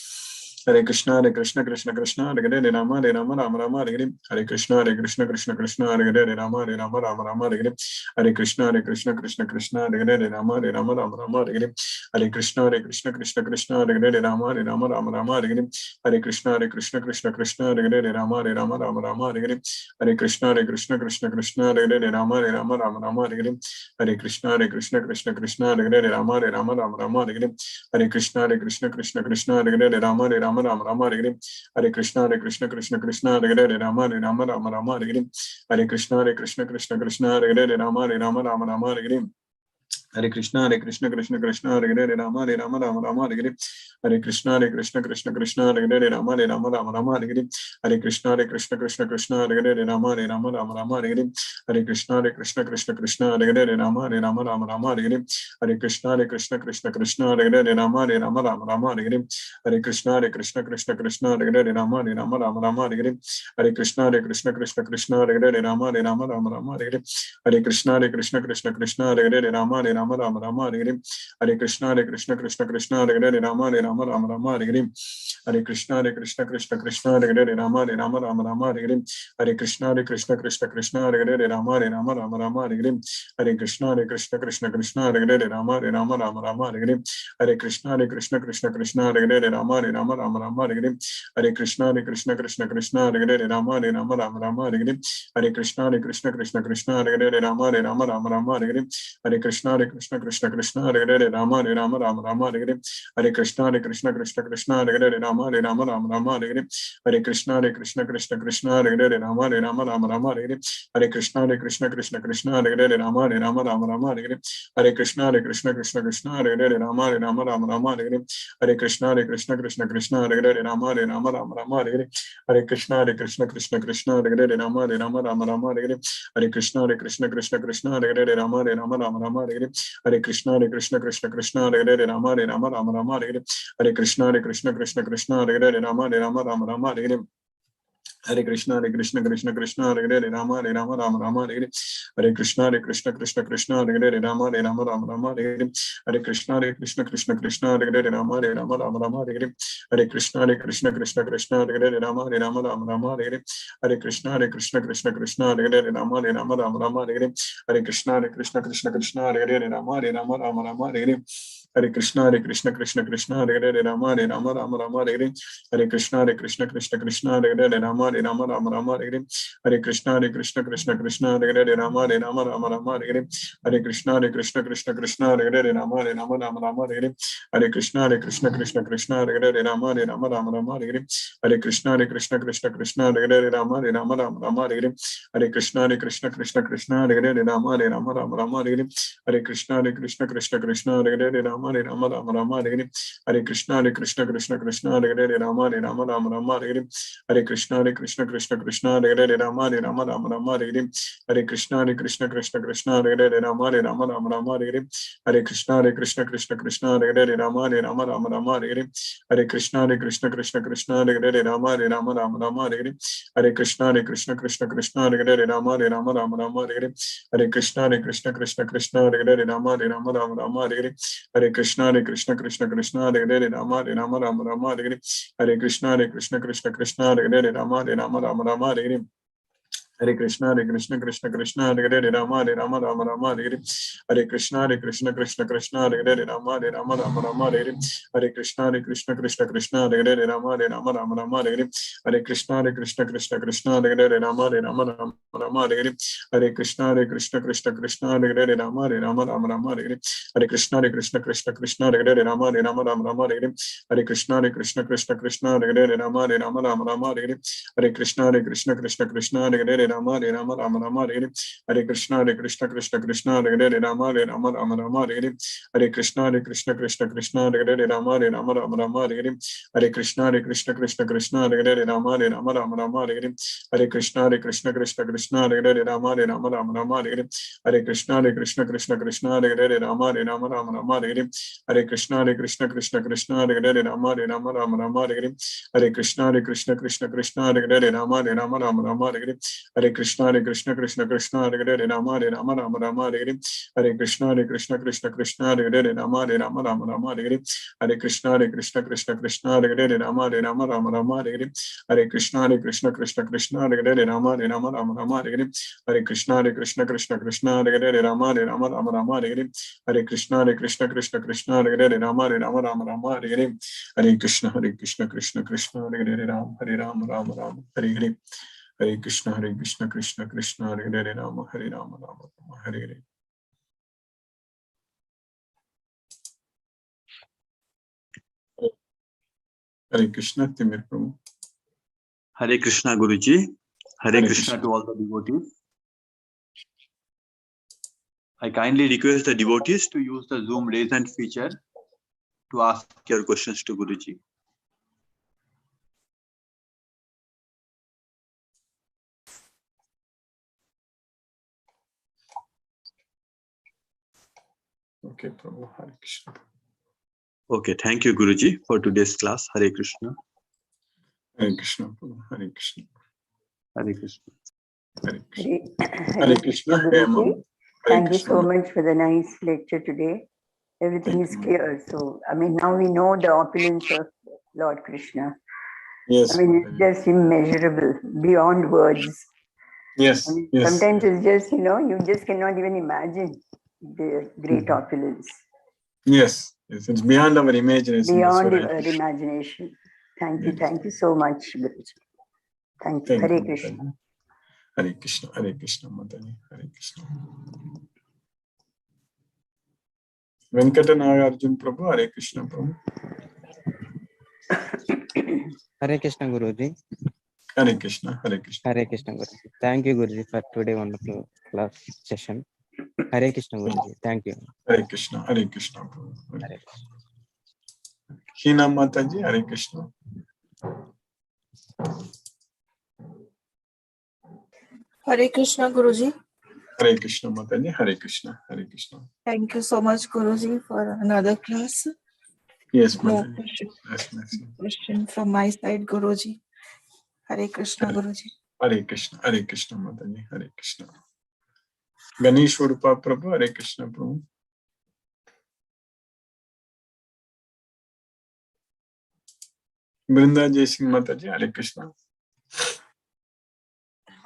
S1: Hare Krishna Krishna Krishna Hare Hare Rama Rama Hare Hare Hare Krishna Krishna Krishna Hare Hare Rama Rama Hare Hare Hare Krishna Krishna Krishna Hare Hare Rama Rama Hare Hare Hare Krishna Krishna Krishna Hare Hare Rama Rama Hare Hare Hare Krishna Krishna Krishna Hare Hare Rama Rama Hare Hare Hare Krishna Krishna Krishna Hare Hare Rama Rama Hare Hare Hare Krishna Krishna Krishna Hare Hare Rama Rama Hare Hare Hare Krishna Krishna Krishna Hare Hare Rama Rama Hare Hare Hare Krishna Krishna Krishna Hare Hare Rama Rama Hare Hare Hare Krishna Krishna Krishna Hare Hare Rama Rama Hare Hare Hare Krishna Krishna Krishna Hare Hare Rama Rama Hare Hare Hare Krishna Krishna Krishna Hare Hare Rama Rama Hare Hare Hare Krishna Krishna Krishna Hare Hare Rama Rama Hare Hare Hare Krishna Krishna Krishna Hare Hare Rama Rama Hare Hare Hare Krishna Krishna Krishna Hare Hare Rama Rama Hare Hare Hare Krishna Krishna Krishna Hare Hare Rama Rama Hare Hare Hare Krishna Krishna Krishna Hare Hare Rama Rama Hare Hare Hare Krishna Krishna Krishna Hare Hare Rama Rama Hare Hare Hare Krishna Krishna Krishna Hare Hare Rama Rama Hare Hare Hare Krishna Krishna Krishna Hare Hare Rama Rama Hare Hare Hare Krishna Krishna Krishna Hare Hare Rama Rama Hare Hare Hare Krishna Krishna Krishna Hare Hare Rama Rama Hare Hare Hare Krishna Krishna Krishna Hare Hare Rama Rama Hare Hare Hare Krishna Krishna Krishna Hare Hare Rama Rama Hare Hare Hare Krishna Krishna Krishna Hare Hare Rama Rama Hare Hare Hare Krishna Krishna Krishna Hare Hare Rama Rama Hare Hare Hare Krishna Krishna Krishna Hare Hare Rama Rama Hare Hare Hare Krishna Krishna Krishna Hare Hare Rama Rama Hare Hare Hare Krishna Krishna Krishna Hare Hare Rama Rama Hare Hare Hare Krishna Krishna Krishna Hare Hare Rama Rama Hare Hare Hare Krishna Krishna Krishna Hare Hare Rama Rama Hare Hare Hare Krishna Krishna Krishna Hare Hare Rama Rama Hare Hare Hare Krishna Krishna Krishna Hare Hare Rama Rama Hare Hare Hare Krishna Krishna Krishna Hare Hare Rama Rama Hare Hare Hare Krishna Krishna Krishna Hare Hare Rama Rama Hare Hare Hare Krishna Krishna Krishna Hare Hare Rama Rama Hare Hare Hare Krishna Krishna Krishna Hare Hare Rama Rama Hare Hare Hare Krishna Krishna Krishna Hare Hare Rama Rama Hare Hare Hare Krishna Krishna Krishna Hare Hare Rama Rama Hare Hare Hare Krishna Krishna Krishna Hare Hare Rama Rama Hare Hare Hare Krishna Krishna Krishna Hare Hare Rama Rama Hare Hare Hare Krishna Krishna Krishna Hare Hare Rama Rama Hare Hare Hare Krishna Krishna Krishna Hare Hare Rama Rama Hare Hare Hare Krishna Krishna Krishna Hare Hare Rama Rama Hare Hare Hare Krishna Krishna Krishna Hare Hare Rama Rama Hare Rama Rama Rama Hare Hare Hare Krishna Krishna Krishna Hare Hare Rama Rama Rama Hare Hare Hare Krishna Krishna Krishna Hare Hare Rama Rama Rama Hare Hare Hare Krishna Krishna Krishna Hare Hare Rama Rama Rama Hare Hare Hare Krishna Krishna Krishna Hare Hare Rama Rama Hare Hare Hare Krishna Krishna Krishna Hare Hare Rama Rama Hare Hare Hare Krishna Krishna Krishna Hare Hare Rama Rama Hare Hare Hare Krishna Krishna Krishna Hare Hare Rama Rama Hare Hare Hare Krishna Krishna Krishna Hare Hare Rama Rama Hare Hare Hare Krishna Krishna Krishna Hare Hare Rama Rama Hare Hare Hare Krishna Krishna Hare Hare Rama Rama Hare Hare Hare Krishna Krishna Krishna Hare Hare Rama Rama Hare Hare Hare Krishna Krishna Krishna Hare Hare Rama Rama Hare Hare Hare Krishna Krishna Krishna Hare Hare Rama Rama Hare Hare Hare Krishna Krishna Krishna Hare Hare Rama Rama Hare Hare Hare Krishna Krishna Krishna Hare Hare Rama Rama Hare Hare Hare Krishna Krishna Krishna Hare Hare Rama Rama Hare Hare Hare Krishna Krishna Krishna Hare Hare Rama Rama Hare Hare Hare Krishna Krishna Krishna Hare Hare Rama Rama Hare Hare Hare Krishna Krishna Krishna Hare Hare Rama Rama Hare Hare Hare Krishna Krishna Krishna Hare Hare Rama Rama Hare Hare Hare Krishna Krishna Krishna Hare Hare Rama Rama Hare Hare Hare Krishna Krishna Krishna Hare Hare Rama Rama Hare Hare Hare Krishna Krishna Krishna Hare Hare Rama Rama Hare Hare Hare Krishna Krishna Krishna Hare Hare Rama Rama Hare Hare Hare Krishna Krishna Krishna Hare Hare Rama Rama Hare Hare Hare Krishna Krishna Krishna Hare Hare Rama Rama Hare Hare Hare Krishna Krishna Krishna Hare Hare Rama Rama Hare Hare Hare Krishna Krishna Krishna Hare Hare Rama Rama Hare Hare Hare Krishna Krishna Krishna Hare Hare Rama Rama Hare Hare Hare Krishna Krishna Krishna Hare Hare Rama Rama Hare Hare Hare Krishna Krishna Krishna Hare Hare Ram Ram Hare Hare Hare Krishna Krishna Hare Hare Rama Rama Hare Hare Hare Krishna Timir Prabhu.
S2: Hare Krishna Guruji. Hare Krishna to all the devotees. I kindly request the devotees to use the Zoom raise hand feature to ask your questions to Guruji.
S1: Okay, Prabhu. Hare Krishna.
S2: Okay, thank you Guruji for today's class. Hare Krishna.
S1: Hare Krishna Prabhu. Hare Krishna.
S2: Hare Krishna.
S1: Hare Krishna. Hare Krishna.
S3: Guruji. Thank you so much for the nice lecture today. Everything is clear. So, I mean, now we know the opulence of Lord Krishna.
S1: Yes.
S3: I mean, it's just immeasurable, beyond words.
S1: Yes.
S3: I mean,
S1: Yes.
S3: sometimes it's just, you just cannot even imagine the great opulence.
S1: Yes. Yes. It's beyond our imagination.
S3: Beyond our imagination. Thank you.
S1: Yes.
S3: Thank you so much, Guruji. Thank you. Hare Krishna.
S1: Hare Krishna. Hare Krishna, Mataji. Hare Krishna. Venkata Nagarjun Prabhu. Hare Krishna Prabhu.
S4: Hare Krishna Guruji.
S1: Hare Krishna. Hare Krishna.
S4: Hare Krishna Guruji. Thank you Guruji for today wonderful class session. Hare Krishna Guruji. Thank you.
S1: Hare Krishna. Hare Krishna Prabhu.
S4: Hare Krishna.
S1: Hina Mataji. Hare Krishna.
S5: Hare Krishna Guruji.
S1: Hare Krishna Mataji. Hare Krishna. Hare Krishna.
S5: Thank you so much Guruji for another class.
S1: Yes,
S5: No
S1: Mataji.
S5: question from my side, Guruji. Hare Krishna Guruji.
S1: Hare Krishna. Hare Krishna Mataji. Hare Krishna. Ganesh Urupa Prabhu. Hare Krishna Prabhu. Brinda Jai Singh Mataji. Hare Krishna.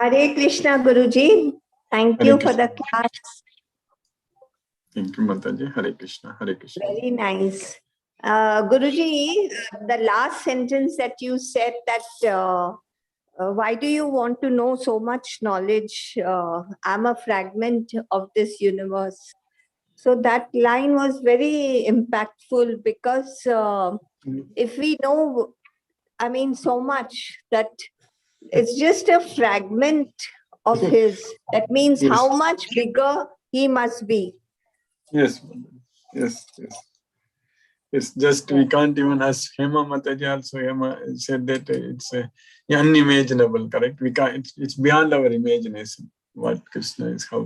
S6: Hare Krishna Guruji. Thank
S1: Hare
S6: you
S1: Krishna.
S6: for the class.
S1: Thank you, Mataji. Hare Krishna. Hare Krishna.
S6: Very nice. Guruji, the last sentence that you said that why do you want to know so much knowledge? I'm a fragment of this universe. So that line was very impactful because if we know, I mean, so much that it's just a fragment of his, that means how much bigger he must be.
S1: Yes, yes, yes. It's just we can't even ask Hema Mataji also. Hema said that it's unimaginable, correct? We can't. It's beyond our imagination. What Krishna is, how?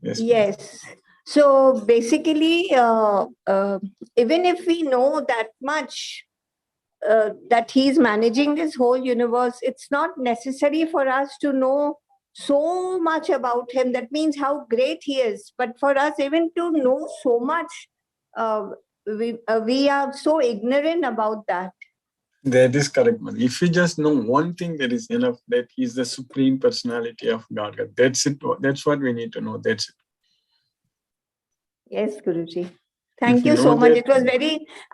S1: Yes.
S6: Yes. So basically, even if we know that much, that he's managing this whole universe, it's not necessary for us to know so much about him. That means how great he is. But for us, even to know so much, we are so ignorant about that.
S1: That is correct, man. If you just know one thing, that is enough. That he is the supreme personality of Godhead. That's it. That's what we need to know. That's it.
S6: Yes, Guruji. Thank
S1: you
S6: you so
S1: know
S6: much.
S1: that-
S6: It was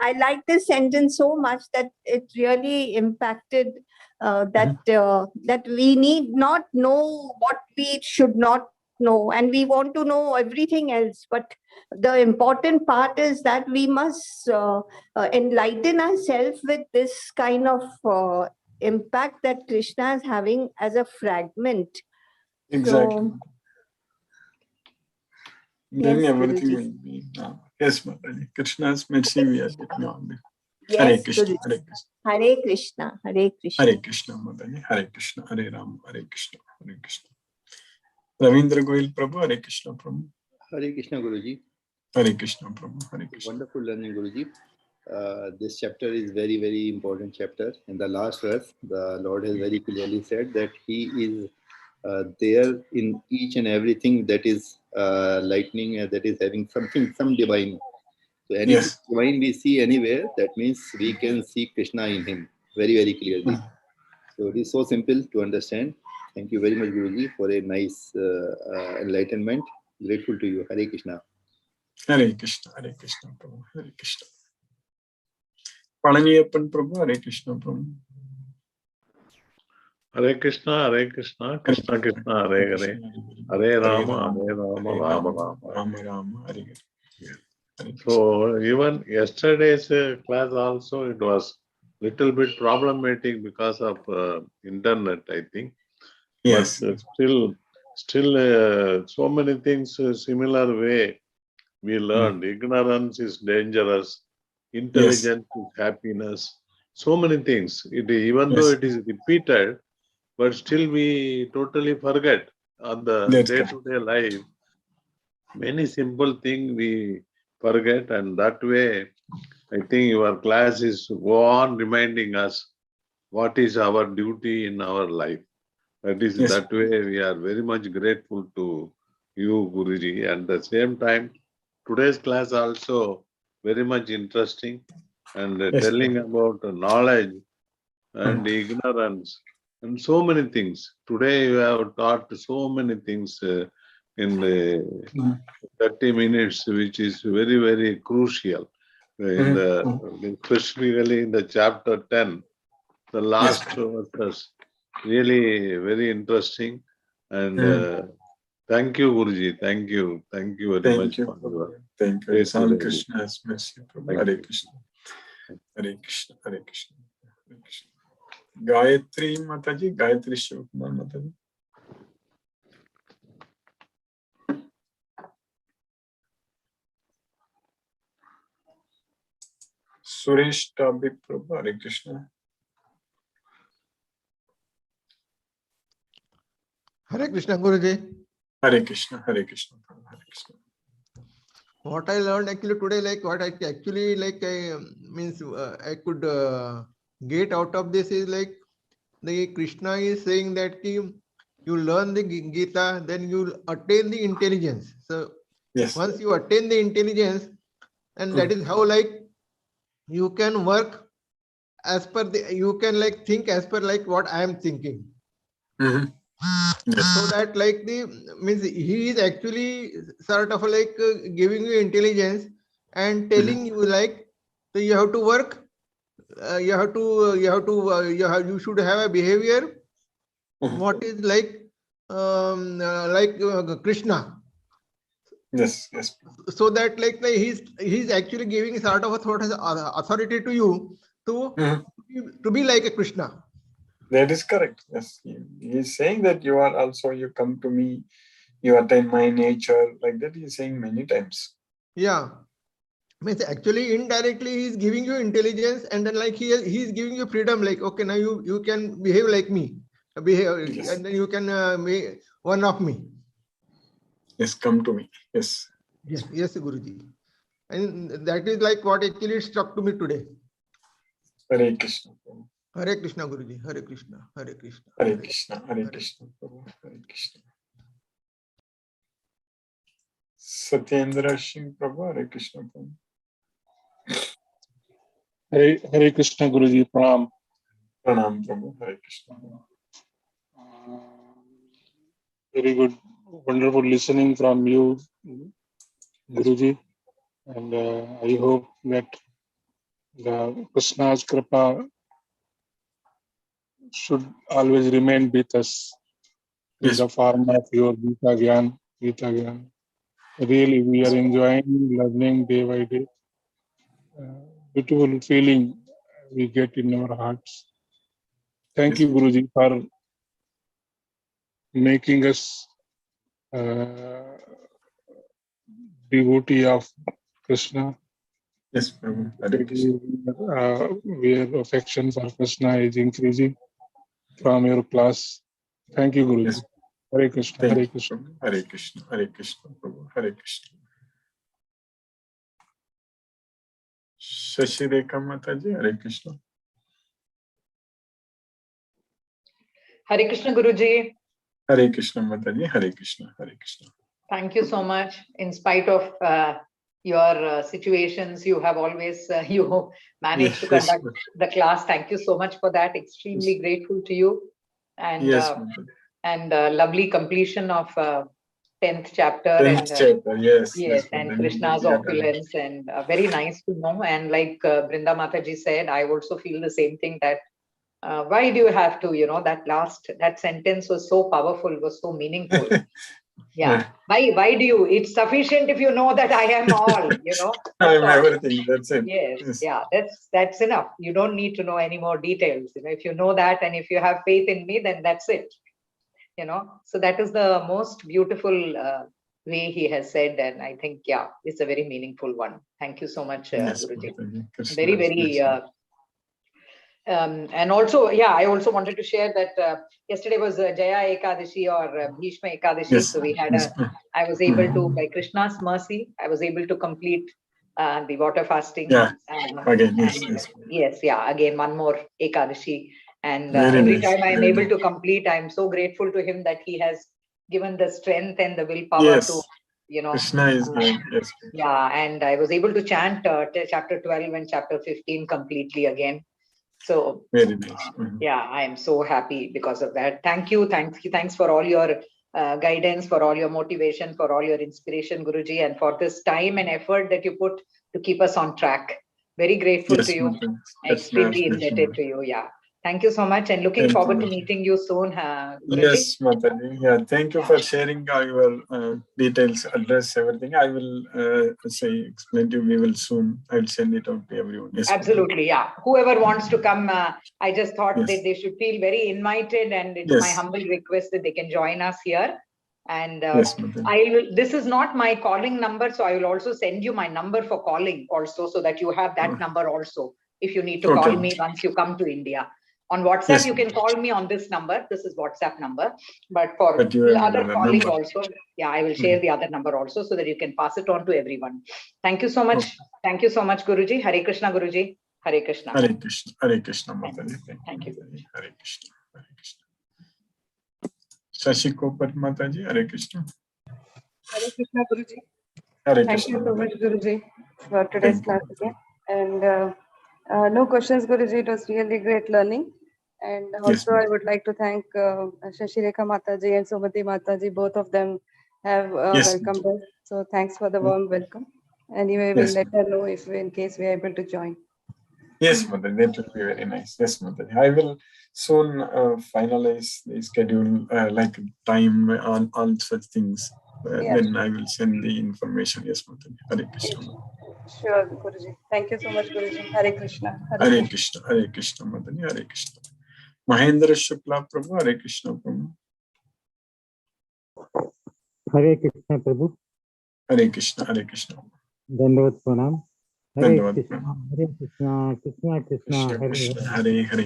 S6: I liked this sentence so much that it really impacted that we need not know what we should not know, and we want to know everything else. But the important part is that we must enlighten ourselves with this kind of impact that Krishna is having as a fragment.
S1: Exactly.
S6: So,
S1: Then
S6: yes,
S1: everything
S6: Guruji.
S1: will be now. Yes, Mataji. Krishna's mercy we are getting on there. Hare
S6: Yes,
S1: Krishna,
S6: Guruji.
S1: Hare Krishna.
S6: Hare Krishna, Hare Krishna.
S1: Hare Krishna, Mataji. Hare Krishna, Hare Ram, Hare Krishna, Hare Krishna. Ravindra Goyal Prabhu, Hare Krishna Prabhu.
S2: Hare Krishna, Guruji.
S1: Hare Krishna Prabhu, Hare Krishna.
S2: Wonderful learning, Guruji. This chapter is very, very important chapter. In the last verse, the Lord has very clearly said that He is there in each and everything that is lightning, that is having something, some divine. So anything
S1: Yes.
S2: divine we see anywhere, that means we can see Krishna in Him very, very clearly. So it is so simple to understand. Thank you very much, Guruji, for a nice enlightenment. Grateful to you. Hare Krishna.
S1: Hare Krishna, Hare Krishna Prabhu, Hare Krishna. Palaniyappan Prabhu, Hare Krishna Prabhu.
S7: Hare Krishna, Krishna Krishna, Hare Hare, Hare Rama, Rama Rama.
S1: Rama Rama, Hare Hare. Hare Krishna.
S7: So even yesterday's class also, it was little bit problematic because of internet, I think.
S1: Yes.
S7: But still so many things similar way we learned. Ignorance is dangerous. Intelligence is happiness. So many things. Even though it is repeated, but still we totally forget on the
S1: That's
S7: day-to-day life. Many simple things we forget, and that way, I think your class is go on reminding us what is our duty in our life. That is that way we are very much grateful to you, Guruji. And at the same time, today's class also very much interesting and telling about knowledge and ignorance and so many things. Today you have taught so many things in 30 minutes, which is very, very crucial. Specifically in the chapter 10, the last verses, really very interesting. And thank you, Guruji. Thank you. Thank you very much.
S1: Thank you. It's on Krishna's mercy. Hare Krishna. Hare Krishna. Hare Krishna. Hare Krishna. Gayatri Mataji, Gayatri Shivakumar Mataji. Suresh Tabi Prabhu, Hare Krishna.
S8: Hare Krishna, Guruji.
S1: Hare Krishna, Hare Krishna, Hare Krishna.
S8: What I learned actually today, like what I actually like, I could get out of this is like the Krishna is saying that you learn the Gita, then you attain the intelligence. So once you attain the intelligence, and that is how like you can work as per the, you can like think as per like what I am thinking. So that like the means he is actually sort of like giving you intelligence and telling you like so you have to work, you should have a behavior what is like Krishna.
S1: Yes.
S8: So that like he's actually giving sort of a thought as authority to you to be like a Krishna.
S1: That is correct. Yes, he is saying that you are also, you come to me, you attain my nature, like that he is saying many times.
S8: Yeah. Means actually indirectly he is giving you intelligence, and then like he is giving you freedom, like okay, now you can behave like me, behave,
S1: Yes.
S8: and then you can be one of me.
S1: Yes, come to me. Yes.
S8: Yes, Guruji. And that is like what actually struck to me today.
S1: Hare Krishna. Prabhu.
S8: Hare Krishna, Guruji. Hare Krishna. Hare Krishna.
S1: Hare Krishna. Hare Krishna. Prabhu. Hare Krishna. Satyendra Singh Prabhu. Hare Krishna. Prabhu.
S9: Hare Krishna Guruji, Pranam.
S1: Pranam Prabhu. Hare Krishna.
S9: Very good, wonderful listening from you, Guruji. And I hope that the Krishna's Kripa should always remain with us in
S1: Yes.
S9: the form of your Gita Gyan. Really, we are enjoying learning day by day. Beautiful feeling we get in our hearts. Thank
S1: Yes.
S9: you, Guruji, for making us devotee of Krishna.
S1: Yes, Prabhu. Hare Krishna.
S9: Where affection for Krishna is increasing from your class. Thank you, Guruji.
S1: Yes.
S9: Hare Krishna.
S1: Thank
S9: Hare
S1: you,
S9: Krishna.
S1: Prabhu. Hare Krishna. Hare Krishna. Prabhu. Hare Krishna. Shashi Rekha Mataji. Hare Krishna.
S10: Hare Krishna Guruji.
S1: Hare Krishna Mataji. Hare Krishna. Hare Krishna.
S10: Thank you so much. In spite of your situations, you have always you managed to conduct the class. Thank you so much for that. Extremely grateful to you. And
S1: yes,
S10: lovely completion of 10th chapter.
S1: 10th chapter, yes.
S10: Yes, and Krishna's opulence, and very nice to know. And like Brinda Mataji said, I also feel the same thing, that why do you have to, that sentence was so powerful, was so meaningful. Yeah. Why do you? It's sufficient if you know that I am all,
S1: I am everything. That's it.
S10: Yes. Yeah. That's enough. You don't need to know any more details. If you know that, and if you have faith in me, then that's it. So that is the most beautiful way he has said, and I think, yeah, it's a very meaningful one. Thank you so much,
S1: yes,
S10: Guruji. Very, very. And also, yeah, I also wanted to share that yesterday was Jaya Ekadashi or Bhishma Ekadashi.
S1: Yes,
S10: so we had I was able to, by Krishna's mercy, I was able to complete the water fasting.
S1: Yeah, again, yes.
S10: Yeah, again, one more Ekadashi. And every time I am able to complete, I am so grateful to him that he has given the strength and the willpower to,
S1: Krishna is good. Yes.
S10: Yeah, and I was able to chant chapter 12 and chapter 15 completely again. So
S1: very nice.
S10: Yeah, I am so happy because of that. Thank you. Thanks for all your guidance, for all your motivation, for all your inspiration, Guruji, and for this time and effort that you put to keep us on track. Very grateful to you. Extremely indebted to you. Yeah. Thank you so much, and looking forward to meeting you soon, Guruji.
S1: Yes, Mataji. Yeah, thank you for sharing your details, address, everything. I will explain to you. We will soon. I will send it out to everyone. Yes,
S10: absolutely, yeah. Whoever wants to come, I just thought that they should feel very invited, and it's my humble request that they can join us here. And this is not my calling number, so I will also send you my number for calling also, so that you have that number also if you need to call me once you come to India. On WhatsApp, you can call me on this number. This is WhatsApp number. But for other calling also, yeah, I will share the other number also, so that you can pass it on to everyone. Thank you so much. Thank you so much, Guruji. Hare Krishna, Guruji. Hare Krishna.
S1: Hare Krishna. Hare Krishna, Mataji.
S10: Thank you.
S1: Hare Krishna. Hare Krishna. Shashi Kopar Mataji. Hare Krishna.
S11: Hare Krishna, Guruji.
S1: Hare
S11: Thank you so much, Guruji, for today's class again. And no questions, Guruji. It was really great learning. And also, I would like to thank Shashi Rekha Mataji and Sumati Mataji. Both of them have welcomed us. So thanks for the warm welcome. Anyway, we'll let her know if in case we are able to join.
S1: Yes, Mataji, that will be very nice. Yes, Mataji. I will soon finalize the schedule, like time on all such things. Then I will send the information. Yes, Mataji. Hare Krishna.
S11: Sure, Guruji. Thank you so much, Guruji. Hare Krishna.
S1: Hare Krishna. Hare Krishna, Mataji. Hare Krishna. Mahendra Shukla Prabhu. Hare Krishna, Prabhu.
S12: Hare Krishna, Prabhu.
S1: Hare Krishna. Hare Krishna.
S12: Dandavat Pranam.
S1: Dhanyavad
S12: Krishna,
S1: Prabhu.
S12: Hare Krishna, Krishna Krishna,
S1: Krishna
S12: Hare
S1: Krishna,
S12: Hare,
S1: Hare Hare,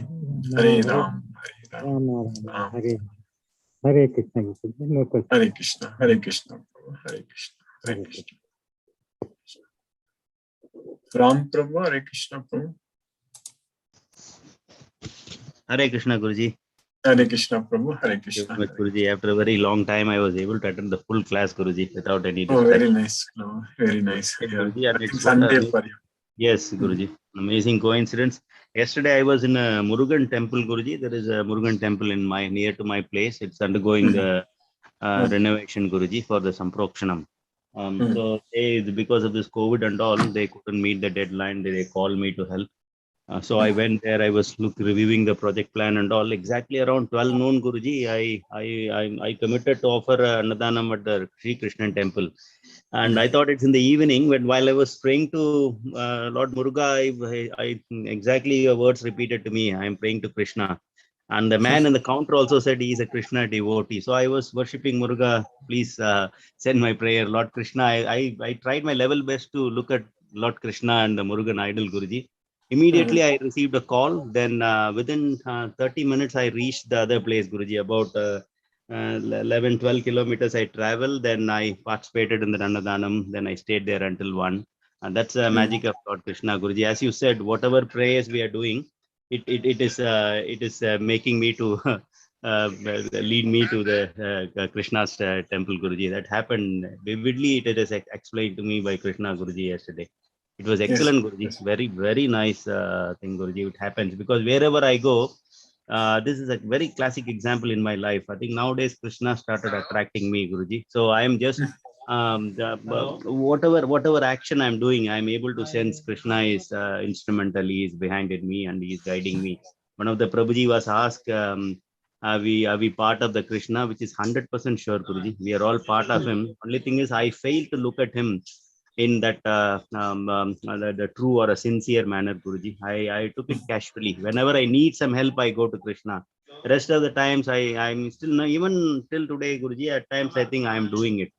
S12: Hare
S1: Hare Ram, Hare Ram,
S12: Rama, Rama,
S1: Ram
S12: Hare Hare Krishna, Guruji. No question.
S1: Hare Krishna, Hare Krishna, Prabhu, Hare Krishna, Hare
S12: Hare
S1: Krishna. Ram Prabhu, Hare Krishna, Prabhu.
S13: Hare Krishna, Guruji.
S1: Hare Krishna, Prabhu, Hare
S13: Thank you
S1: Krishna.
S13: very much, Guruji. After a very long time, I was able to attend the full class, Guruji, without any
S1: Oh, very
S13: distraction.
S1: nice, Prabhu. Very nice.
S13: Great,
S1: Yeah.
S13: Guruji, and
S1: I think
S13: it's what
S1: Sunday
S13: a
S1: for you.
S13: yes, Guruji. Amazing coincidence. Yesterday, I was in a Murugan temple, Guruji. There is a Murugan temple in my near to my place. It's undergoing the renovation, Guruji, for the Samprokshanam. So because of this COVID and all, they couldn't meet the deadline. They called me to help. So I went there. I was reviewing the project plan and all. Exactly around 12 noon, Guruji, I committed to offer Annadanam at the Sri Krishnan temple. And I thought it's in the evening. When while I was praying to Lord Muruga, I exactly your words repeated to me. I am praying to Krishna. And the man in the counter also said he is a Krishna devotee. So I was worshipping Muruga. Please send my prayer, Lord Krishna. I tried my level best to look at Lord Krishna and the Murugan idol, Guruji. Immediately I received a call. Then within 30 minutes, I reached the other place, Guruji. About 11, 12 kilometers I traveled. Then I participated in the Annadanam. Then I stayed there until 1. And that's the magic of Lord Krishna, Guruji. As you said, whatever prayers we are doing, it is making me to lead me to the Krishna's temple, Guruji. That happened vividly. It is explained to me by Krishna, Guruji, yesterday. It was excellent, Guruji.
S1: Yes.
S13: Very, very nice thing, Guruji. It happens because wherever I go, this is a very classic example in my life. I think nowadays Krishna started attracting me, Guruji. So I am just whatever action I'm doing, I'm able to sense Krishna is instrumental. He is behind me and he is guiding me. One of the Prabhuji was asked, are we part of the Krishna, which is 100% sure, Guruji. We are all part of him. Only thing is, I fail to look at him in that the true or a sincere manner, Guruji. I took it casually. Whenever I need some help, I go to Krishna. Rest of the times, I'm still not, even till today, Guruji. At times, I think I'm doing it.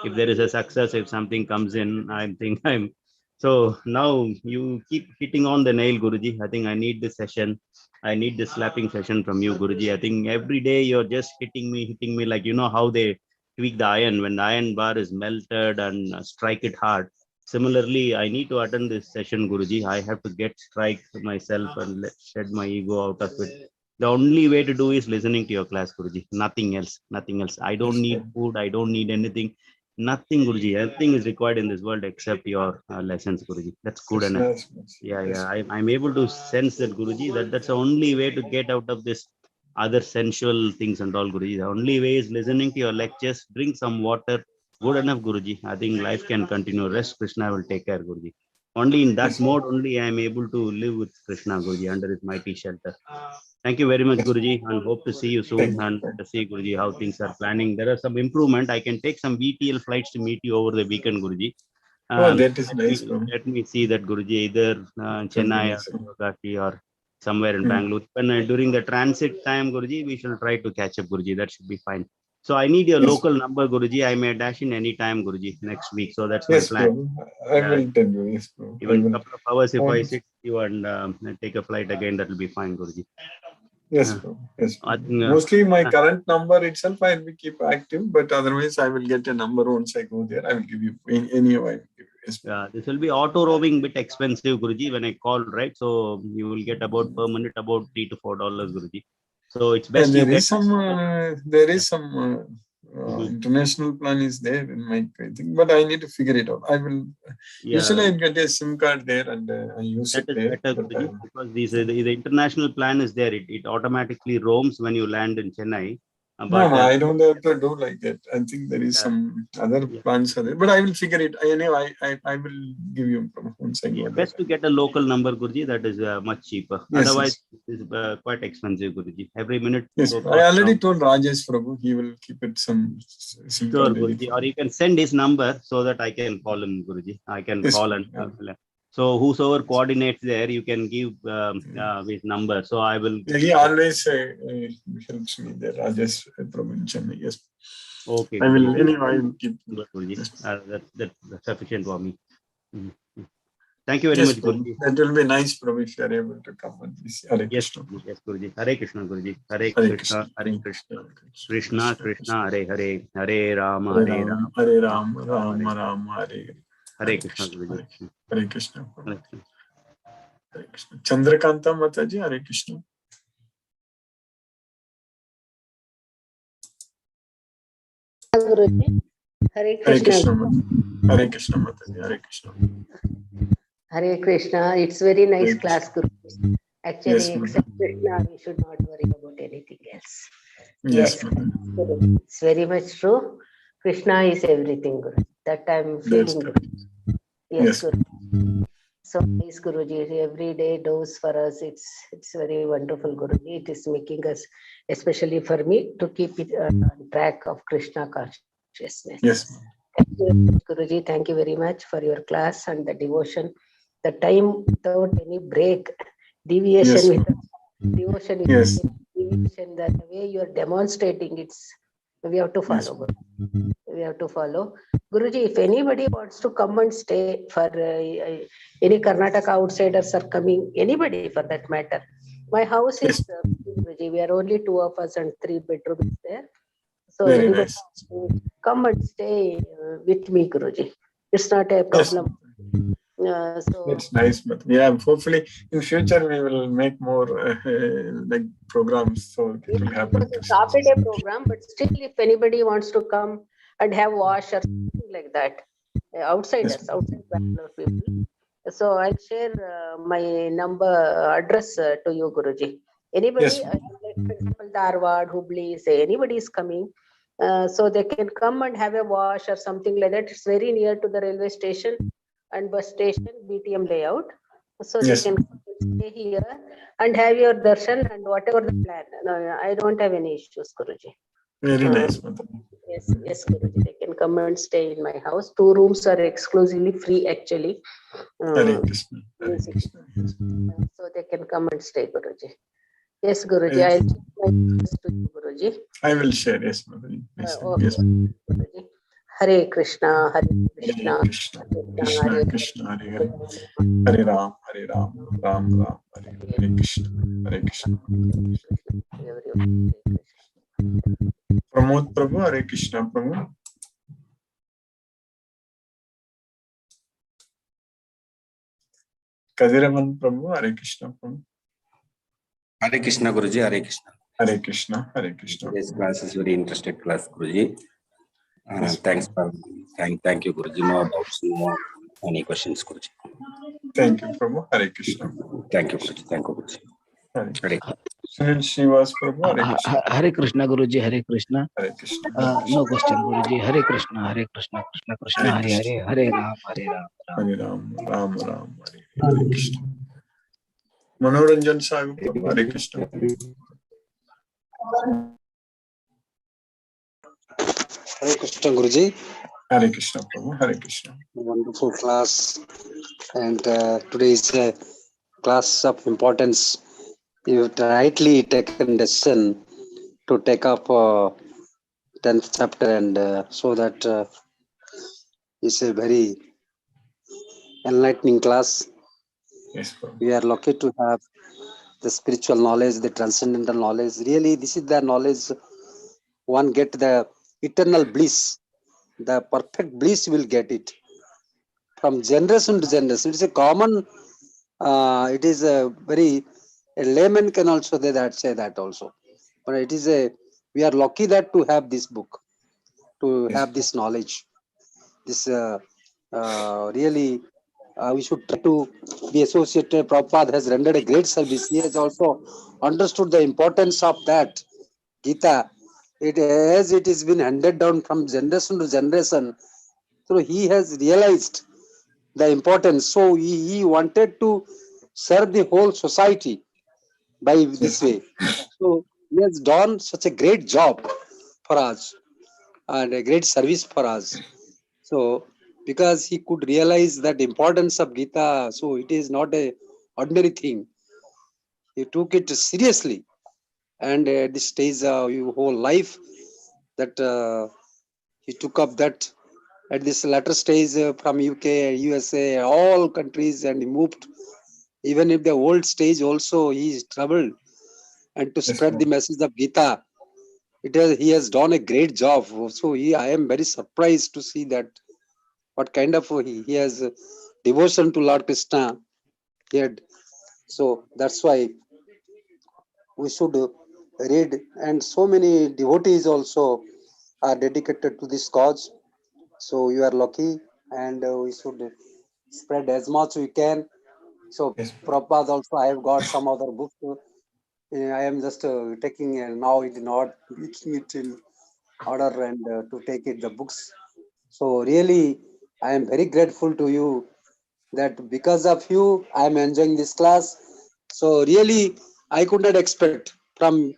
S13: If there is a success, if something comes in, I think I'm. So now you keep hitting on the nail, Guruji. I think I need this session. I need this slapping session from you, Guruji. I think every day you're just hitting me like you know how they tweak the iron when the iron bar is melted and strike it hard. Similarly, I need to attend this session, Guruji. I have to get strike myself and shed my ego out of it. The only way to do is listening to your class, Guruji. Nothing else. Nothing else. I don't need food. I don't need anything. Nothing, Guruji. Everything is required in this world except your lessons, Guruji. That's good enough. Yeah. I'm able to sense that, Guruji. That's the only way to get out of this other sensual things and all, Guruji. The only way is listening to your lectures. Drink some water. Good enough, Guruji. I think life can continue. Rest, Krishna will take care, Guruji. Only in that mode, only I am able to live with Krishna, Guruji, under his mighty shelter. Thank you very much, Guruji, and hope to see you soon and to see, Guruji, how things are planning. There are some improvement. I can take some VTL flights to meet you over the weekend, Guruji.
S1: That is nice,
S13: Let me see that, Guruji, either Chennai or Guwahati or somewhere in Bangalore. When during the transit time, Guruji, we shall try to catch up, Guruji. That should be fine. So I need your local number, Guruji. I may dash in any time, Guruji, next week. So that's my plan.
S1: I will tell you. Yes, bro.
S13: Even a couple of hours, if I sit you and take a flight again, that will be fine, Guruji.
S1: Yes, bro. Yes. Mostly my current number itself I will keep active, but otherwise I will get a number once I go there. I will give you any way. Yes,
S13: yeah, this will be auto roaming bit expensive, Guruji. When I call, right? So you will get about per minute about $3 to $4, Guruji. So it's best
S1: there
S13: you
S1: is
S13: get
S1: some international plan is there in my thing, but I need to figure it out. I will usually I get a SIM card there and I use it there.
S13: Better, Guruji, because the international plan is there. It automatically roams when you land in Chennai.
S1: But, no, I don't have to do like that. I think there is some other plans are there, but I will figure it. Anyway, I will give you once I go there.
S13: Best to get a local number, Guruji. That is much cheaper. Yes, otherwise, it's quite expensive, Guruji. Every minute.
S1: Yes, I already told Rajesh Prabhu. He will keep it some.
S13: Sure, Guruji. Or you can send his number so that I can call him, Guruji. I can call and. So whosoever coordinates there, you can give his number. So I will.
S1: Yeah, he always helps me there, Rajesh Prabhu in Chennai. Yes.
S13: Okay.
S1: I will anyway. I will keep.
S13: Guruji. That's sufficient for me. Thank you very
S1: Yes,
S13: much,
S1: Prabhu.
S13: Guruji.
S1: That will be nice, Prabhu, if you are able to come on this. Hare
S13: Yes,
S1: Krishna.
S13: yes, Guruji. Hare Krishna, Guruji. Hare
S1: Hare
S13: Krishna, Hare Krishna. Krishna,
S1: Krishna.
S13: Krishna, Hare Hare. Hare Rama,
S1: Hare
S13: Hare
S1: Ram,
S13: Rama.
S1: Hare Ram, Ram Ram, Hare Hare.
S13: Hare Krishna, Guruji.
S1: Hare Krishna.
S13: Hare Krishna.
S1: Hare Krishna. Chandrakanta Mataji, Hare Krishna.
S14: Guruji. Hare
S1: Hare
S14: Krishna.
S1: Krishna. Hare Krishna Mataji, Hare Krishna.
S14: Hare Krishna. It's very nice
S1: Hare
S14: class, Guruji. Actually,
S1: Yes,
S14: except
S1: Mataji.
S14: Krishna, we should not worry about anything else.
S1: Yes,
S14: Yes,
S1: Mataji.
S14: Guruji. It's very much true. Krishna is everything, Guruji. That I'm
S1: That's
S14: feeling.
S1: correct.
S14: Yes,
S1: Yes.
S14: Guruji. So nice, Guruji. Every day does for us. It's very wonderful, Guruji. It is making us, especially for me, to keep it on track of Krishna consciousness.
S1: Yes.
S14: Thank you, Guruji. Thank you very much for your class and the devotion. The time without any break, deviation
S1: Yes.
S14: with devotion,
S1: Yes.
S14: deviation. The way you are demonstrating, we have to follow. Guruji. We have to follow. Guruji, if anybody wants to come and stay for any Karnataka outsiders are coming, anybody for that matter. My house is Guruji. We are only 2 of us and 3 bedrooms there. So
S1: Very
S14: anybody
S1: nice.
S14: come and stay with me, Guruji. It's not a problem. So
S1: It's nice, but yeah, hopefully in future we will make more like programs so it will happen.
S14: stop at a program, but still, if anybody wants to come and have wash or something like that, outsiders, outside Bangalore people. So I'll share my number, address to you, Guruji. Anybody,
S1: Yes.
S14: like for example, Dharwad, Hubli, say anybody is coming, so they can come and have a wash or something like that. It's very near to the railway station and bus station, BTM layout. So they
S1: Yes.
S14: can stay here and have your darshan and whatever the plan. No, I don't have any issues, Guruji.
S1: Very nice.
S14: Yes, yes, Guruji. They can come and stay in my house. 2 rooms are exclusively free, actually.
S1: Hare Krishna. Hare
S14: Yes,
S1: Krishna. Yes.
S14: so they can come and stay, Guruji. Yes, Guruji.
S1: Yes.
S14: I'll check my address to you, Guruji.
S1: I will share. Yes, Mataji. Yes.
S14: Okay,
S1: Yes.
S14: Guruji. Hare Krishna, Hare Krishna,
S1: Hare Krishna. Krishna
S14: Hare
S1: Krishna. Hare Hare. Hare Ram. Hare Ram. Ram Ram. Hare Hare Krishna. Hare Krishna. Pramod Prabhu. Hare Krishna Prabhu. Kadiravan Prabhu. Hare Krishna Prabhu.
S15: Hare Krishna Guruji, Hare Krishna.
S1: Hare Krishna. Hare Krishna.
S15: Today's class is very interesting class, Guruji.
S1: Yes.
S15: Thanks for thank you, Guruji. No doubts, no any questions, Guruji.
S1: Thank you, Prabhu. Hare Krishna.
S15: Thank you, Guruji. Thank you, Guruji.
S1: Hare. Sunil Srivas Prabhu. Hare Krishna.
S16: Hare Krishna, Guruji. Hare Krishna.
S1: Hare Krishna.
S16: No question, Guruji. Hare Krishna. Hare Krishna. Krishna Krishna.
S1: Hare
S16: Hare
S1: Krishna.
S16: Hare. Hare Ram. Hare Ram.
S1: Hare Ram. Ram Ram. Hare Krishna. Manoranjan Sagu Prabhu. Hare Krishna.
S17: Hare Krishna, Guruji.
S1: Hare Krishna Prabhu. Hare Krishna.
S17: Wonderful class. And today is a class of importance. You've rightly taken decision to take up 10th chapter, and so that it's a very enlightening class.
S1: Yes, Prabhu.
S17: We are lucky to have the spiritual knowledge, the transcendental knowledge. Really, this is the knowledge one get the eternal bliss. The perfect bliss will get it from generation to generation. It is a common, it is a very, a layman can also say that also. But it is we are lucky that to have this book, to have this knowledge. This really, we should try to be associated. Prabhupada has rendered a great service. He has also understood the importance of that Gita. It has been handed down from generation to generation. So he has realized the importance. So he wanted to serve the whole society by this way. So he has done such a great job for us and a great service for us. So because he could realize that importance of Gita, so it is not a ordinary thing. He took it seriously, and at this stage of your whole life, that he took up that at this latter stage from UK, USA, all countries, and he moved. Even if the old stage also, he is troubled. And to spread the message of Gita, he has done a great job. So I am very surprised to see that what kind of he has devotion to Lord Krishna. He had, so that's why we should read, and so many devotees also are dedicated to this cause. So you are lucky, and we should spread as much we can. So Prabhupada also, I have got some other books. I am just taking now it not reaching it in order and to take it the books. So really, I am very grateful to you that because of you, I am enjoying this class. So really, I could not expect from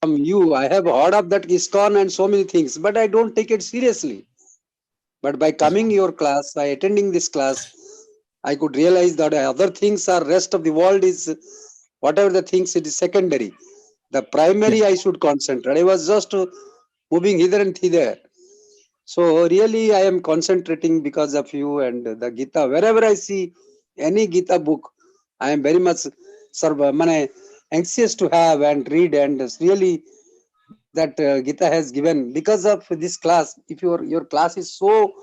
S17: you. I have heard of that ISKCON and so many things, but I don't take it seriously. But by coming your class, by attending this class, I could realize that other things are rest of the world is whatever the things, it is secondary. The primary I should concentrate. I was just moving hither and thither. So really I am concentrating because of you and the Gita. Wherever I see any Gita book, I am very much anxious to have and read, and really that Gita has given because of this class. If your class is so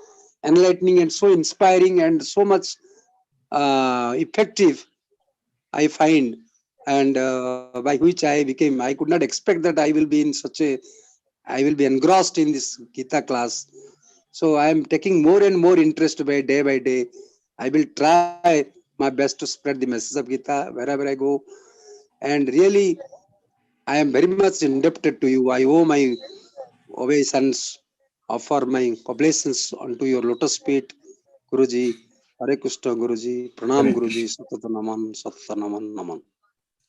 S17: enlightening and so inspiring and so much effective, I find, and by which I could not expect that I will be in I will be engrossed in this Gita class. So I am taking more and more interest by day. I will try my best to spread the message of Gita wherever I go. And really, I am very much indebted to you. I owe my obeisance, offer my oblations unto your lotus feet, Guruji. Hare Krishna, Guruji. Pranam, Guruji. Satata Naman.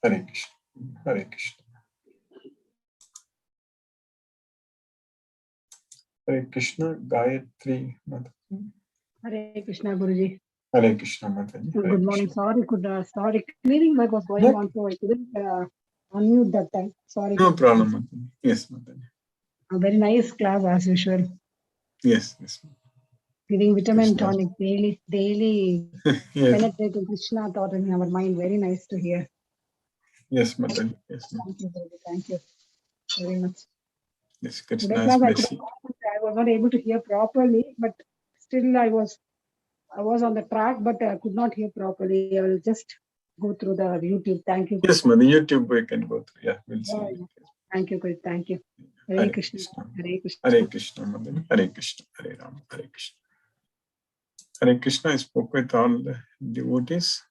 S1: Hare Krishna. Hare Krishna. Hare Krishna, Gayatri Mataji.
S18: Hare Krishna, Guruji.
S1: Hare Krishna, Mataji.
S18: Good morning. Sorry, cleaning work was going on, so I couldn't unmute that time. Sorry.
S1: No problem, Mataji. Yes, Mataji.
S18: A very nice class as usual.
S1: Yes.
S18: Giving vitamin
S1: Krishna.
S18: tonic daily
S1: Yes.
S18: penetrating Krishna thought in our mind. Very nice to hear.
S1: Yes, Mataji. Yes,
S18: Thank you, Guruji. Thank you very much.
S1: yes.
S18: Today
S1: Krishna's
S18: class
S1: blessing.
S18: I was not able to hear properly, but still I was on the track, but I could not hear properly. I will just go through the YouTube. Thank you.
S1: Yes, Mataji. YouTube we can go through. Yeah, we'll see.
S18: Thank you, Guru. Thank you.
S1: Hare
S18: Hare Krishna.
S1: Krishna.
S18: Hare Krishna.
S1: Hare Krishna, Mataji. Hare Krishna. Hare Ram. Hare Krishna. Hare Krishna. I spoke with all the devotees,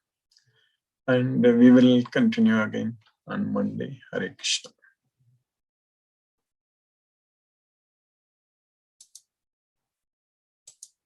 S1: and we will continue again on Monday. Hare Krishna.